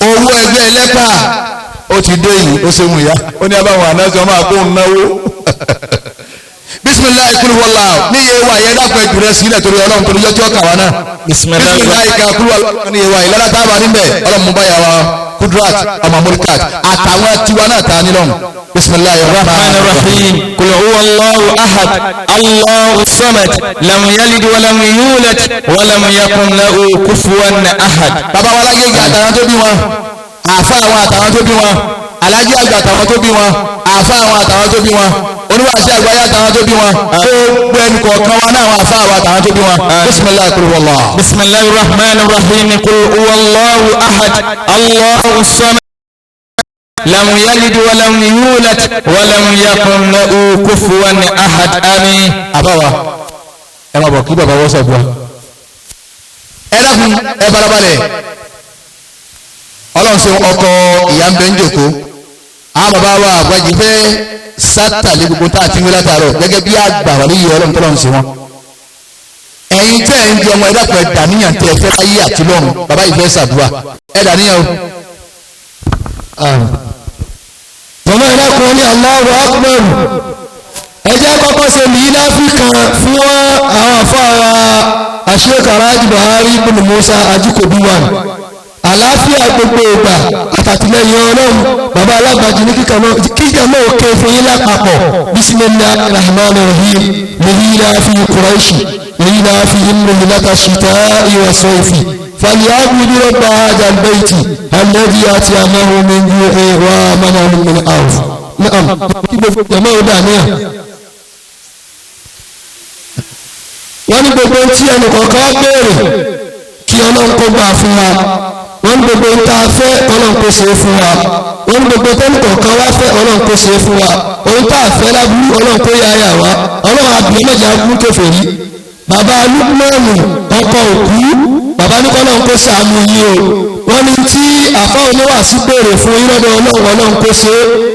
owó ẹgbẹ́ ẹlẹ́pà ó ti dé yìí ó ṣe mú ya ó ní abáwọn ànájọ máa kó ń náwó. bisimilayi kúrú wọlá ní iye wa yẹn dákun ẹjù rẹ sílẹ̀ torí ọlọ́run torí yọjọ́ kàwá náà. bisimilayi ká kúrú wọlá ní iye wa yìí lára tábà níbẹ̀ ọlọ́run mú báyà wa kudrat ọmọ murikat àtàwọn tiwa náà ta nílọ́run. bisimilayi rahman rahim kul huwa allahu ahad allahu samad lam yalid wa lam yulad wa lam yakun lahu kufuwan ahad. bàbá wa láyé ìgbà àtàwọn tó bí wọn àfa àwọn àtàwọn tó bí wọn alájí àgbà àtàwọn tó bí wọn àfa àwọn àtàwọn tó bí wọn oníwàásí àgbáyé àtàwọn tó bí wọn gbogbo ẹnì kọ̀ọ̀kan wa náà àwọn àfa àwọn àtàwọn tó bí wọn. bisimilayi kul huwa allah. bisimilayi rahman rahim kul huwa allahu ahad allahu samad lam yalid wa lam yulad wa lam yakun lahu kufuwan ahad. àmín. àbáwa ẹ máa bọ̀ kí bàbá wọ́n sọ̀ bọ́ ẹ dákun ẹ balabalẹ̀ ọlọ́run ṣe ọkọ ìyá ń bẹ ń jòkó àwọn bàbá wa àgbàjì fẹ́ sátàlẹ́ gbogbo tá a ti ń wí látàárọ̀ gẹ́gẹ́ bí àgbà wà níyì ọlọ́run tọ́lọ́run ṣe wọn. ẹ̀yin tẹ́ ẹ̀ ń di ọmọ ẹ̀dá pẹ̀ dàníyàn tẹ́ ẹ fẹ́ láyé àti lọ́run bàbá yìí fẹ́ ṣàdúrà ẹ̀ dàníyàn o. jọ̀mọ́ ẹ̀dá kan ní Allahu Akbar ẹ jẹ́ kọ́kọ́ ṣe mí láfíríkà fún àwọn àfáà Sheikh Alhaji Buhari ibn Musa Ajikobi one àlàáfíà gbogbo ìgbà àtàtìlẹ́yìn ọlọ́run bàbá alágbàjì ní kíkà náà ké fún yín lápapọ̀ bismillahir rahmanir rahim lèyìnlá fi Quraishi lèyìnlá fi imrulata shita'i wa sayfi falyabudu rabba hadal bayti alladhi at'amahum min ju'in wa amanahum min khawf. naam kí gbogbo jẹ̀mọ́ ò dàníyà wọ́n ní gbogbo tí ẹnì kọ̀ọ̀kan béèrè kí ọlọ́run kó gbà fún wa wọ́n ní gbogbo tá a fẹ́ ọlọ́run kó ṣe é fún wa wọ́n ní gbogbo tẹ́lẹ̀ kọ̀ọ̀kan wá fẹ́ ọlọ́run kó ṣe é fún wa ohun tá a fẹ́ lábúrú ọlọ́run kó yá yà wá ọlọ́run àbíyẹ́ mẹ́jà burú kèfèrí bàbá Lukmanu ọkọ òkú bàbá ní kọ́lọ́run kó ṣàánú yín o wọ́n ní tí àfọ́ oníwàásí béèrè fún yín lọ́dọ̀ ọlọ́run kó ṣe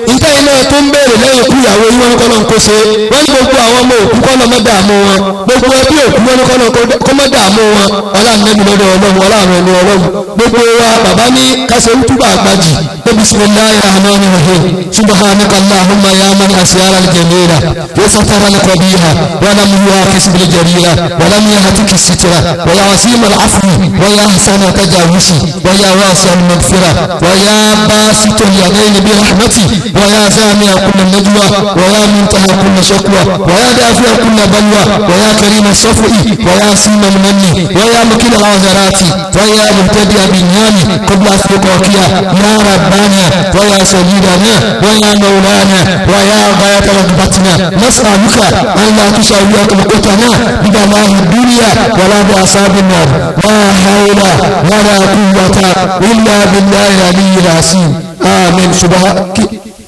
é nǹkan iná tó ń béèrè lẹ́yìn ikú ìyàwó yín wọ́n ní kọ́lọ́run kó ṣe é wọ́n ní gbogbo àwọn ọmọ òkú kọ́lọ́ mọ́ dààmú wọn gbogbo ẹbí òkú wọ́n ní kọ́lọ́ kó mọ́ dààmú wọn ọlọ́run lọ́dọ̀ ọlọ́run ẹni ọlọ́run gbogbo wa bàbá ní kásẹ̀ ń túbọ̀ àgbàjì pé bismillahir rahmanir rahim subhanaka allahumma ya man asyara al-jamila wa satara al-qabiha wa lam yuaqis bil jarira wa lam yahtik as-sitra wa ya wasim al-afwi wa ya hasan tajawusi wa ya wasi al-maghfira wa ya basit al-yadayn bi rahmati wa ya sami kull najwa wa ya muntaha kull shakwa wa ya dafi kull balwa wa ya karim as-safwi wa ya sim al-manni wa ya mukil al-azarati wa ya muhtadi bin-nami qabla asbiqaqiya ya rabbana wa ya sayyidana wa ya maulana wa ya ghayat ragbatina nas'aluka an la tusawwiya qulubana bi damahi dunya wa la bi asabin nar la hawla wa la quwwata illa billahi al-aliyyil azim amin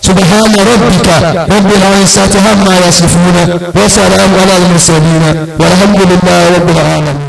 سبحان ربك رب العزة عما يصفون وسلام على المرسلين والحمد لله رب العالمين.